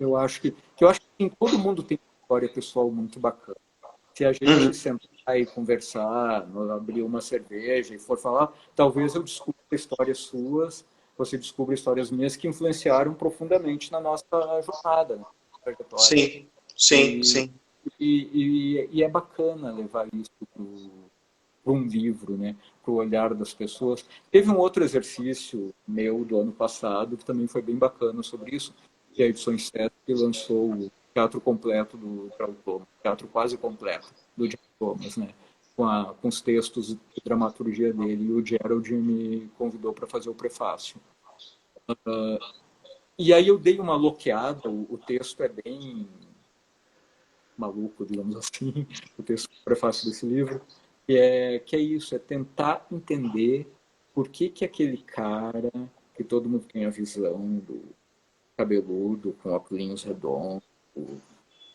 Eu acho que assim, todo mundo tem uma história pessoal muito bacana. Se a gente Uhum. sentar e conversar, abrir uma cerveja e for falar, talvez eu descubra histórias suas, você descubra histórias minhas que influenciaram profundamente na nossa jornada, na nossa trajetória. Sim, sim, E, sim. e é bacana levar isso para um livro, né? Para o olhar das pessoas. Teve um outro exercício meu do ano passado que também foi bem bacana sobre isso, que a Edições Sesc lançou o teatro completo do Gerald Thomas, teatro quase completo do Gerald Thomas, né? Com os textos e dramaturgia dele. E o Gerald me convidou para fazer o prefácio. E aí eu dei uma loqueada, o texto é bem maluco, digamos assim, o texto do prefácio desse livro, que é isso, é tentar entender por que que aquele cara, que todo mundo tem a visão do cabeludo, com óculos redondos,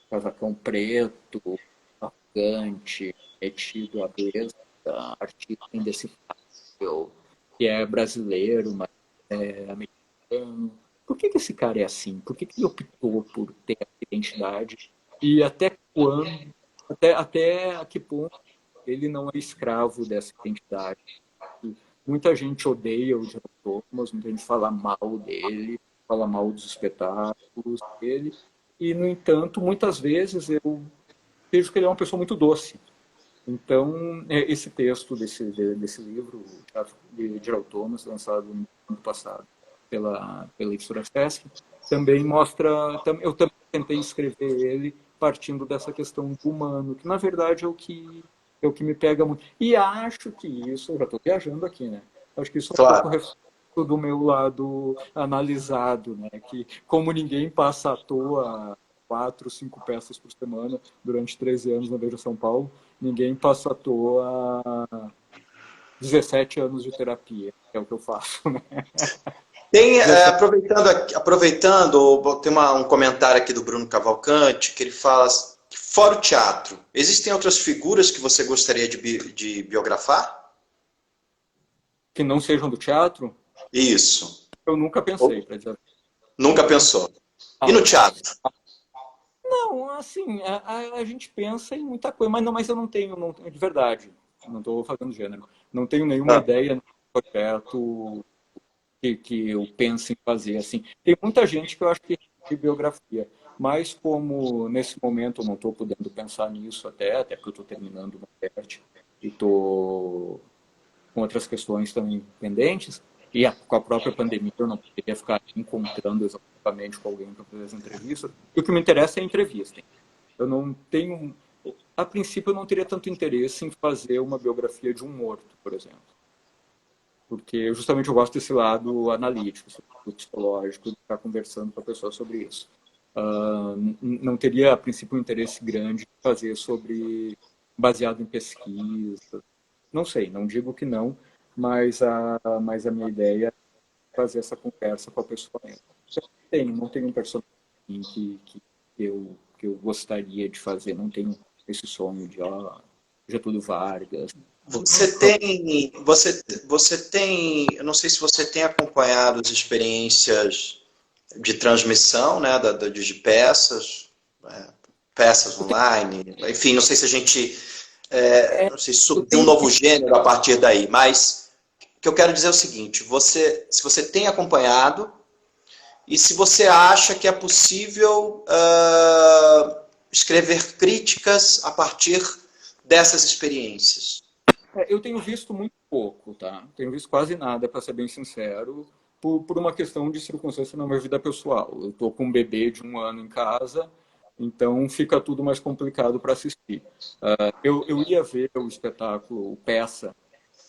casacão preto, arrogante, metido à besta, artista indecifrável, que é brasileiro, mas é americano. Por que que esse cara é assim? Por que que ele optou por ter essa identidade? E até quando, até a que ponto ele não é escravo dessa identidade? Muita gente odeia o John Thomas, muita gente fala mal dele, fala mal dos espetáculos dele, e, no entanto, muitas vezes eu vejo que ele é uma pessoa muito doce. Então, esse texto desse livro, o Teatro de Gerald Thomas, lançado no ano passado pela editora Sesc, também mostra. Eu também tentei escrever ele partindo dessa questão do humano, que na verdade é o que me pega muito. E acho que isso, eu já estou viajando aqui, né? Acho que isso é um pouco Claro. reflexo do meu lado analisado, né? Que como ninguém passa à toa 4, 5 peças por semana durante 13 anos na Veja São Paulo, ninguém passa à toa 17 anos de terapia, que é o que eu faço, né? Tem, 17. aproveitando, tem um comentário aqui do Bruno Cavalcante, que ele fala que fora o teatro, existem outras figuras que você gostaria de biografar? Que não sejam do teatro, Isso. eu nunca pensei, para dizer. Nunca pensou. E no Ah, teatro? não, assim, a gente pensa em muita coisa, mas eu não tenho, não, de verdade, não estou fazendo gênero, não tenho nenhuma Ah, ideia no projeto que eu penso em fazer. Assim, tem muita gente que eu acho que é de biografia, mas como nesse momento eu não estou podendo pensar nisso até porque eu estou terminando uma parte e estou com outras questões também pendentes, e com a própria pandemia eu não poderia ficar encontrando exatamente com alguém para fazer as entrevistas. E o que me interessa é a entrevista. Eu não tenho, a princípio eu não teria tanto interesse em fazer uma biografia de um morto, por exemplo, porque justamente eu gosto desse lado analítico, esse lado psicológico, de estar conversando com a pessoa sobre isso. Não teria, a princípio, um interesse grande em fazer sobre, baseado em pesquisa. Não sei, não digo que não, mas a minha ideia é fazer essa conversa com a pessoa mesmo. Não tenho um personagem que eu gostaria de fazer, não tenho esse sonho de Getúlio Vargas. eu não sei se você tem acompanhado as experiências de transmissão, né, de peças, é, peças Eu tenho, online, enfim, não sei se a gente, não sei se eu surgiu um tenho novo gênero a partir daí, mas o que eu quero dizer é o seguinte: se você tem acompanhado e se você acha que é possível escrever críticas a partir dessas experiências. eu tenho visto muito pouco, tá? Tenho visto quase nada, para ser bem sincero, por uma questão de circunstância na minha vida pessoal. Eu estou com um bebê de 1 ano em casa, então fica tudo mais complicado para assistir. Eu ia ver o espetáculo o Peça,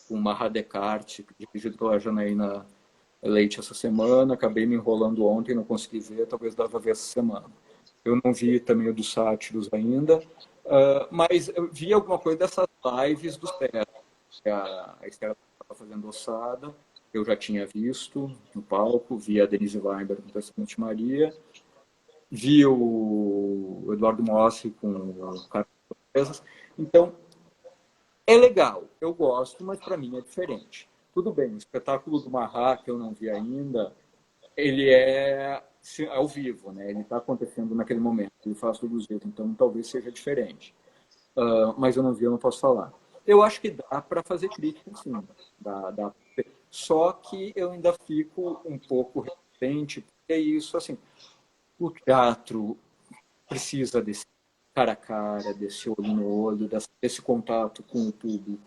com Marra Descartes, dirigido pela Janaína Leite essa semana, acabei me enrolando ontem, não consegui ver, talvez dava ver essa semana. Eu não vi também o dos sátiros ainda, mas eu vi alguma coisa dessas lives do César. A Estela estava fazendo ossada, eu já tinha visto no palco, vi a Denise Weinberg com o Testament Maria, vi o Eduardo Mossi com o Carlos. Então, é legal, eu gosto, mas para mim é diferente. Tudo bem, o espetáculo do Marra, que eu não vi ainda, ele é ao vivo, né? Ele está acontecendo naquele momento, ele faz todos os dias, então talvez seja diferente. Mas eu não vi, eu não posso falar. Eu acho que dá para fazer crítica, sim. Dá. Só que eu ainda fico um pouco resistente, porque é isso, assim, o teatro precisa desse cara a cara, desse olho no olho, desse contato com o público.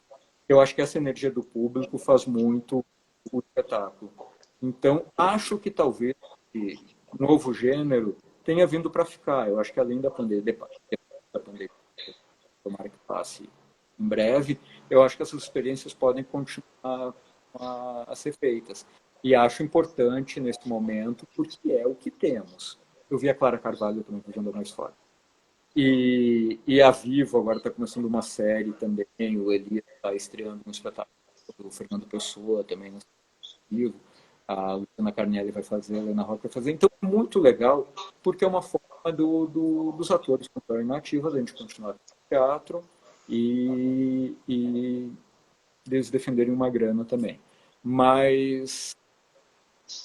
Eu acho que essa energia do público faz muito o espetáculo. Então, acho que talvez esse novo gênero tenha vindo para ficar. Eu acho que além da pandemia, depois da pandemia, tomara que passe em breve, eu acho que essas experiências podem continuar a ser feitas. E acho importante nesse momento, porque é o que temos. Eu vi a Clara Carvalho também fazendo mais fora. E a Vivo agora está começando uma série também, o Elias está estreando um espetáculo, o Fernando Pessoa também no Vivo, a Luciana Carnelli vai fazer, a Helena Roca vai fazer. Então, é muito legal, porque é uma forma dos atores que estão inativos, a gente continuar no teatro e deles defenderem uma grana também. Mas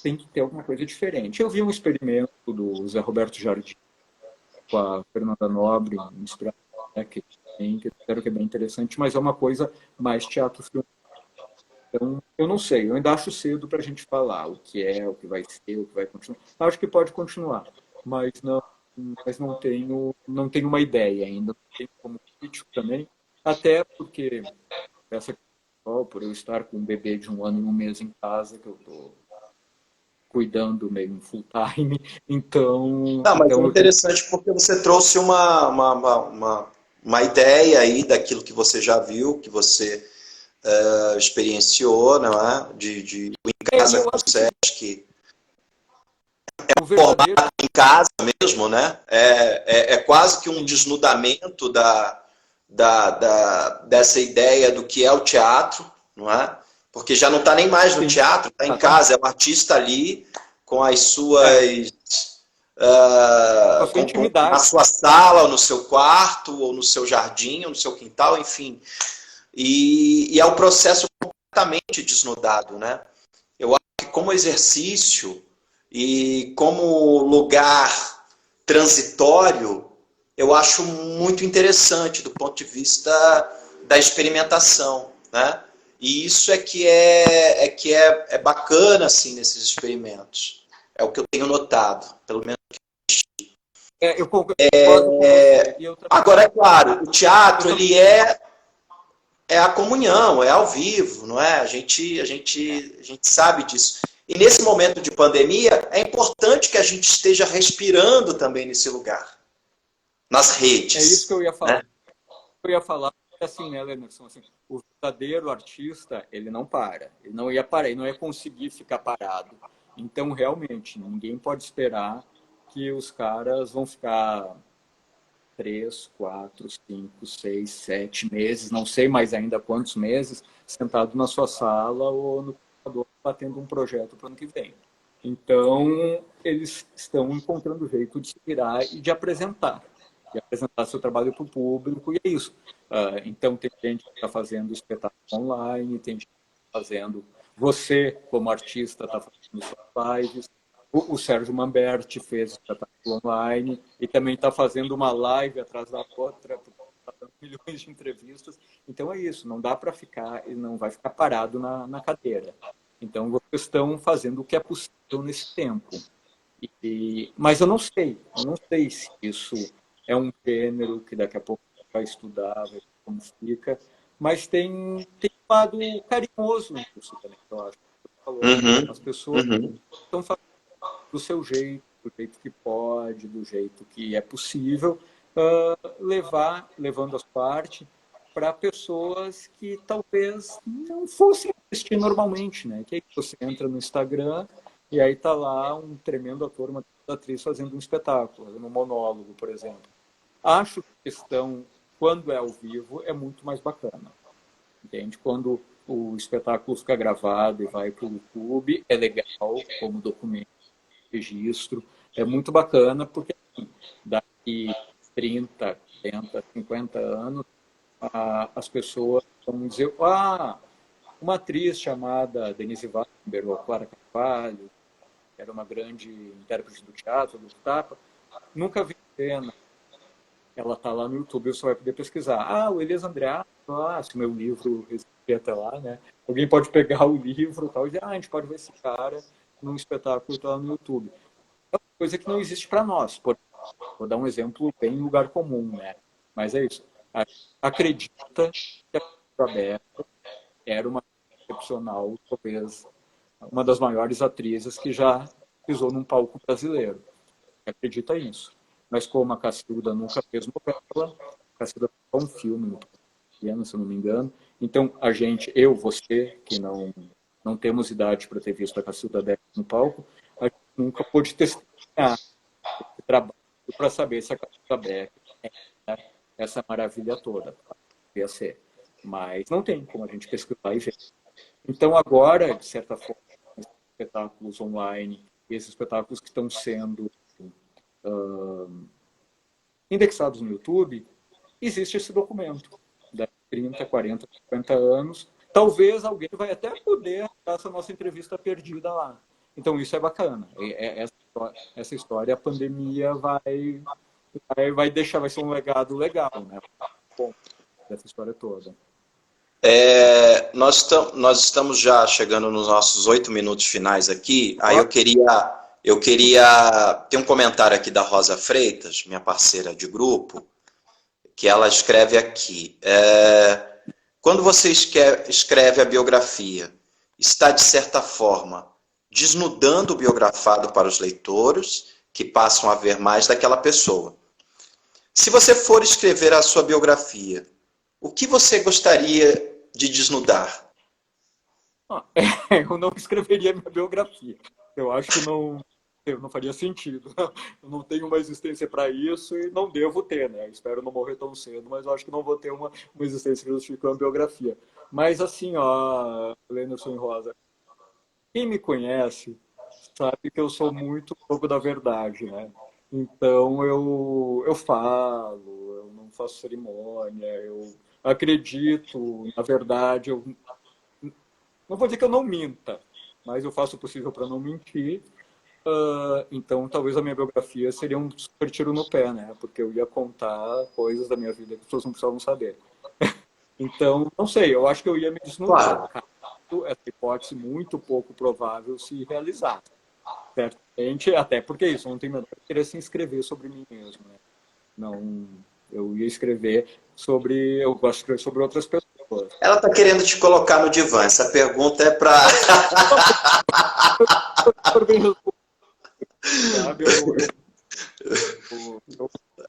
tem que ter alguma coisa diferente. Eu vi um experimento do Zé Roberto Jardim com a Fernanda Nobre, inspirado, né, que espero que é bem interessante, mas é uma coisa mais teatro filme. Então, eu não sei, eu ainda acho cedo para a gente falar o que é, o que vai ser, o que vai continuar. Acho que pode continuar, mas não tenho uma ideia ainda, não tenho como crítico também, até porque essa questão, por eu estar com um bebê de 1 ano e 1 mês em casa, que eu estou cuidando meio full time, Não, mas é então eu tenho. interessante porque você trouxe uma ideia aí daquilo que você já viu, que você experienciou, não é? De em E casa eu com o acho que Sesc, o verdadeiro. formato em casa mesmo, né? É quase que um desnudamento dessa ideia do que é o teatro, não é? Porque já não está nem mais no Sim, teatro, está em casa, é o artista ali com as é, suas com a sua na intimidade. sua sala, ou no seu quarto, ou no seu jardim, ou no seu quintal, enfim. E é um processo completamente desnudado, né? Eu acho que como exercício e como lugar transitório, eu acho muito interessante do ponto de vista da experimentação, né? E isso é bacana assim nesses experimentos. É o que eu tenho notado, pelo menos. Eu concordo com você. E eu também Agora, é claro, o eu teatro também ele é a comunhão, é ao vivo, não é? A gente sabe disso. E nesse momento de pandemia, é importante que a gente esteja respirando também nesse lugar, nas é isso que redes, eu ia falar. né? Eu ia falar assim, né, Lemerson, assim, o verdadeiro artista, ele não para. Ele não ia parar, ele não ia conseguir ficar parado. Então, realmente, ninguém pode esperar que os caras vão ficar 3, 4, 5, 6, 7 meses, não sei mais ainda quantos meses, sentado na sua sala ou no computador batendo um projeto para o ano que vem. Então, eles estão encontrando jeito de se virar e de apresentar seu trabalho para o público, e é isso. Então, tem gente que está fazendo espetáculo online, tem gente que está fazendo. Você, como artista, está fazendo suas lives. O Sérgio Mamberti fez espetáculo online e também está fazendo uma live atrás da outra, está dando milhões de entrevistas. Então é isso, não dá para ficar, ele não vai ficar parado na cadeira. Então vocês estão fazendo o que é possível nesse tempo. Mas eu não sei se isso é um gênero que daqui a pouco vai estudar, vai ver como fica, mas tem um lado carinhoso nisso também, que eu acho. Você falou. Uhum, As pessoas uhum. estão fazendo do seu jeito, do jeito que pode, do jeito que é possível, levando as partes para pessoas que talvez não fossem assistir normalmente, né? Que aí você entra no Instagram e aí tá lá um tremendo ator, uma atriz fazendo um espetáculo, fazendo um monólogo, por exemplo. Acho que a questão, quando é ao vivo, é muito mais bacana, entende? Quando o espetáculo fica gravado e vai para o YouTube, é legal como documento registro. É muito bacana, porque assim, daqui 30, 40, 50 anos, as pessoas vão dizer, uma atriz chamada Denise Weisberg ou Clara Carvalho, que era uma grande intérprete do teatro, do Tapa, nunca vi cena. Ela está lá no YouTube, você vai poder pesquisar. Ah, o Elias Andreato, se o meu livro existir até lá, né? Alguém pode pegar o livro e tal, e dizer, a gente pode ver esse cara num espetáculo que está lá no YouTube. É uma coisa que não existe para nós. Vou dar um exemplo bem lugar comum, né? Mas é isso. Acredita que a Cultura Aberta era uma excepcional, talvez uma das maiores atrizes que já pisou num palco brasileiro. Acredita isso. Mas como a Cacilda nunca fez novela, a Cacilda fez um filme no pequeno, se eu não me engano. Então, a gente, eu, você, que não temos idade para ter visto a Cacilda Beck no palco, a gente nunca pôde testemunhar esse trabalho para saber se a Cacilda Beck é essa maravilha toda. Podia ser. Mas não tem como a gente pesquisar e ver. Então, agora, de certa forma, esses espetáculos online, esses espetáculos que estão sendo indexados no YouTube, existe esse documento, de 30, 40, 50 anos. Talvez alguém vai até poder achar essa nossa entrevista perdida lá. Então, isso é bacana. Essa história, a pandemia vai deixar, vai ser um legado legal, né? Bom, dessa história toda. Nós estamos já chegando nos nossos 8 minutos finais aqui. Aí eu queria ter um comentário aqui da Rosa Freitas, minha parceira de grupo, que ela escreve aqui. Quando você escreve a biografia, está, de certa forma, desnudando o biografado para os leitores, que passam a ver mais daquela pessoa. Se você for escrever a sua biografia, o que você gostaria de desnudar? Eu não escreveria minha biografia. Eu acho que não faria sentido. Eu não tenho uma existência para isso e não devo ter, né? Eu espero não morrer tão cedo, mas eu acho que não vou ter uma existência que justifique uma biografia. Mas assim, ó, Lenderson e Rosa, quem me conhece sabe que eu sou muito pouco da verdade, né? Então eu falo, eu não faço cerimônia, eu acredito, na verdade, eu não vou dizer que eu não minta, mas eu faço o possível para não mentir. Então, talvez a minha biografia seria um super tiro no pé, né? Porque eu ia contar coisas da minha vida que as pessoas não precisavam saber. Então, não sei, eu acho que eu ia me desnudar, Claro. caso essa hipótese muito pouco provável se realizar. Certamente, até porque isso, eu não tenho nada para querer se inscrever sobre mim mesmo, né? Não, eu ia escrever sobre, eu gosto de escrever sobre outras pessoas. Ela está querendo te colocar no divã. Essa pergunta é para... Sabe,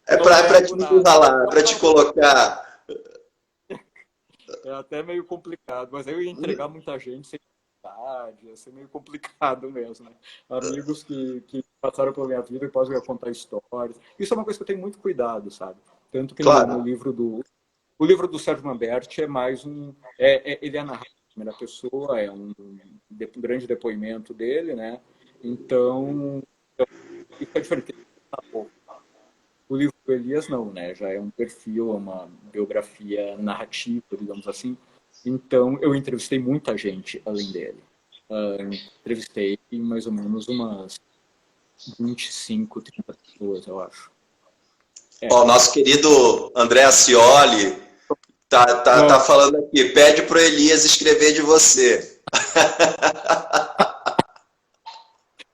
É não para te nego nada. encurralar, para te colocar... É até meio complicado, mas eu ia entregar muita gente sem idade, ia ser meio complicado mesmo, né? Amigos que passaram pela minha vida e podem contar histórias. Isso é uma coisa que eu tenho muito cuidado, sabe? Tanto que no Claro. livro o livro do Sérgio Manberti é mais ele é narrado em primeira pessoa, é um grande depoimento dele, né? Então, isso é diferente. O livro do Elias não, né? Já é um perfil, uma biografia narrativa, digamos assim. Então, eu entrevistei muita gente além dele. Entrevistei mais ou menos umas 25, 30 pessoas, eu acho. Ó, nosso querido André Ascioli tá falando aqui. Pede pro Elias escrever de você.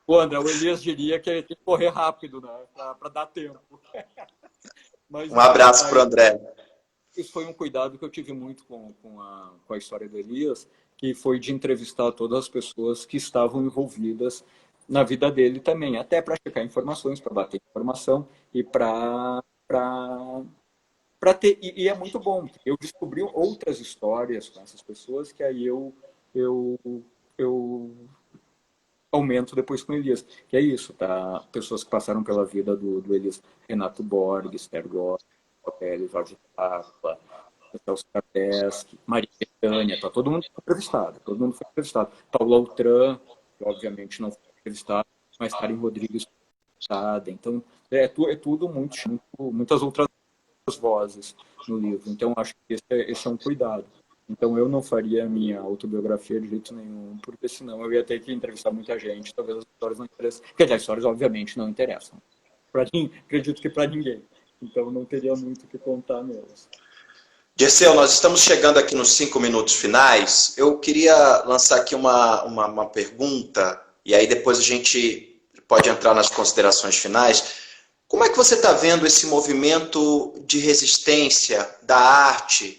Pô, André, o Elias diria que tem que correr rápido, né? Para dar tempo. Mas, Um abraço pro André. isso foi um cuidado que eu tive muito com a história do Elias, que foi de entrevistar todas as pessoas que estavam envolvidas na vida dele também, até para checar informações, para bater informação e para ter. E é muito bom. Eu descobri outras histórias com essas pessoas que aí eu, eu aumento depois com o Elias. Que é isso, tá? Pessoas que passaram pela vida do Elias, Renato Borges, Tergó, Jorge Papa, Celso Kardec, Maria Bethânia, tá todo mundo entrevistado, todo mundo foi entrevistado. Paulo Altran, que obviamente não foi entrevistado, mas Karen Rodrigues foi entrevistada. Então, é tudo muitas outras vozes no livro. Então, acho que esse é um cuidado. Então eu não faria a minha autobiografia de jeito nenhum, porque senão eu ia ter que entrevistar muita gente, talvez as histórias não interessem. Quer dizer, as histórias obviamente não interessam. Acredito que para ninguém. Então não teria muito o que contar mesmo. Dirceu, nós estamos chegando aqui nos 5 minutos finais. Eu queria lançar aqui uma pergunta, e aí depois a gente pode entrar nas considerações finais. Como é que você está vendo esse movimento de resistência da arte,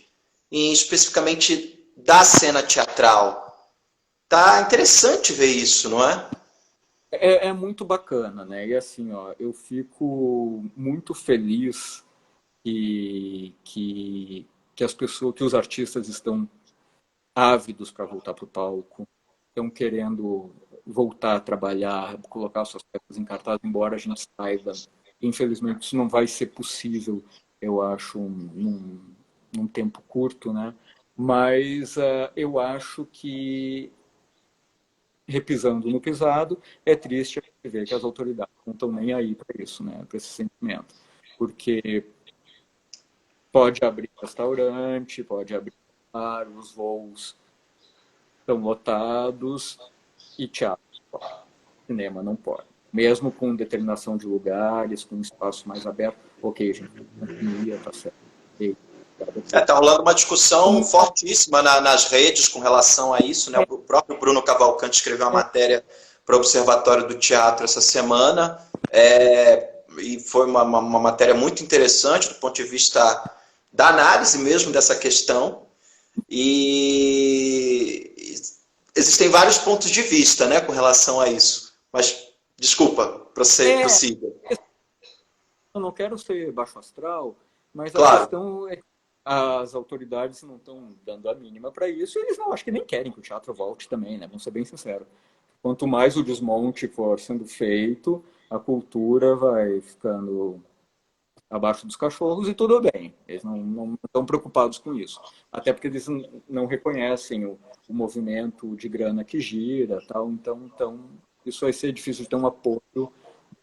e especificamente da cena teatral? Tá interessante ver isso, não é? É muito bacana, né? E assim, ó, eu fico muito feliz que as pessoas, que os artistas estão ávidos para voltar para o palco, estão querendo voltar a trabalhar, colocar suas peças em cartaz, embora a gente saiba, infelizmente isso não vai ser possível, eu acho, num tempo curto, né? Mas eu acho que, repisando no pisado, é triste ver que as autoridades não estão nem aí para isso, né? Para esse sentimento. Porque pode abrir restaurante, pode abrir bar, os voos estão lotados e teatro não pode. Cinema não pode. Mesmo com determinação de lugares, com um espaço mais aberto, ok, gente, pandemia, tá certo. Tá rolando uma discussão fortíssima nas redes com relação a isso, né? O próprio Bruno Cavalcante escreveu uma matéria para o Observatório do Teatro essa semana, e foi uma matéria muito interessante do ponto de vista da análise mesmo dessa questão, e existem vários pontos de vista, né, com relação a isso. Mas, desculpa, prossiga. Eu não quero ser baixo astral, mas claro. A questão é que as autoridades não estão dando a mínima para isso, e eles não, acho que nem querem que o teatro volte também, né? Vamos ser bem sinceros. Quanto mais o desmonte for sendo feito, a cultura vai ficando abaixo dos cachorros e tudo bem. Eles não estão preocupados com isso. Até porque eles não reconhecem o movimento de grana que gira, tal. Então, isso vai ser difícil de ter um apoio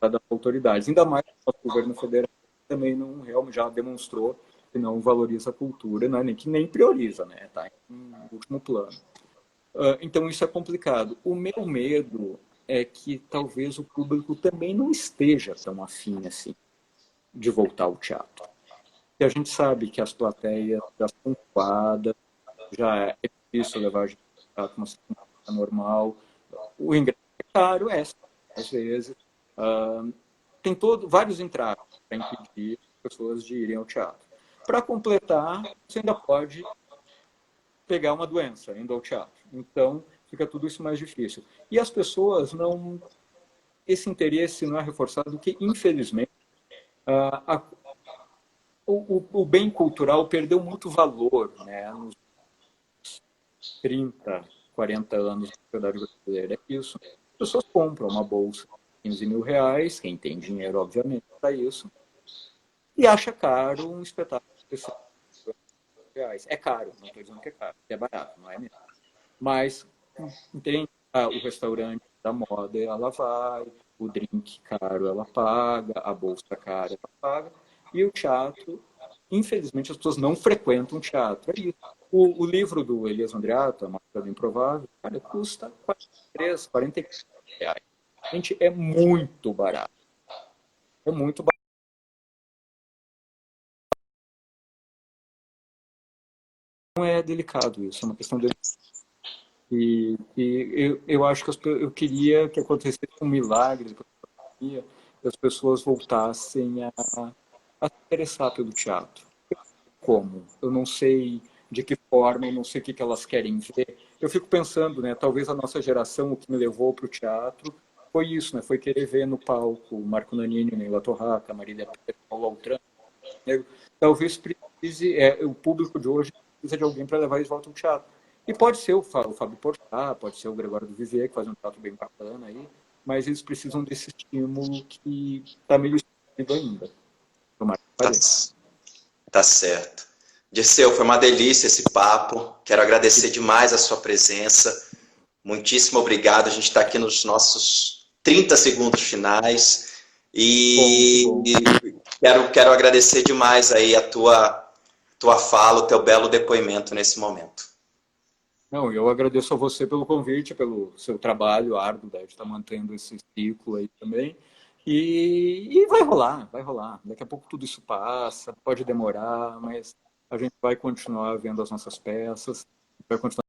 das autoridades. Ainda mais que o governo federal também não realmente já demonstrou que não valoriza a cultura, né? Que nem prioriza, né? Está em último plano. Então isso é complicado. O meu medo é que talvez o público também não esteja tão afim assim de voltar ao teatro. E a gente sabe que as plateias já estão ocupadas, já é difícil levar a gente para uma situação normal. O ingresso é caro, às vezes. Tem vários entraves para impedir as pessoas de irem ao teatro. Para completar, você ainda pode pegar uma doença indo ao teatro. Então, fica tudo isso mais difícil. E as pessoas não... Esse interesse não é reforçado, porque, infelizmente, o bem cultural perdeu muito valor, né, nos 30, 40 anos da sociedade brasileira. É isso. As pessoas compram uma bolsa de 15 mil reais, quem tem dinheiro, obviamente, para isso, e acha caro um espetáculo especial. É caro, não estou dizendo que é caro, é barato, não é mesmo? Mas, entende? O restaurante da moda, ela vai, o drink caro, ela paga, a bolsa cara, ela paga, e o teatro, infelizmente, as pessoas não frequentam o teatro. É isso. O livro do Elias Andreato, A Máscara do Improvável, cara, custa 43, 44 reais. Gente, é muito barato. É muito barato. Não é delicado isso, é uma questão delicada. E eu acho que eu queria que acontecesse um milagre, que as pessoas voltassem a se interessar pelo teatro. Como? Eu não sei de que forma, eu não sei o que elas querem ver. Eu fico pensando, né, talvez a nossa geração, o que me levou para o teatro, foi isso, né, foi querer ver no palco Marco Nanini, Neila Torraca, Marília Pêra, Paulo Altran. Talvez precise, o público de hoje precisa de alguém para levar eles de volta ao teatro. E pode ser o Fábio Porchat, pode ser o Gregório do Vivier, que faz um teatro bem bacana aí, mas eles precisam desse estímulo que está meio escondido ainda. Tá certo. Dirceu, foi uma delícia esse papo. Quero agradecer demais a sua presença. Muitíssimo obrigado. A gente está aqui nos nossos 30 segundos finais. E quero agradecer demais aí a tua fala, o teu belo depoimento nesse momento. Não, eu agradeço a você pelo convite, pelo seu trabalho árduo, deve estar mantendo esse ciclo aí também. E vai rolar, vai rolar. Daqui a pouco tudo isso passa, pode demorar, mas a gente vai continuar vendo as nossas peças, vai continuar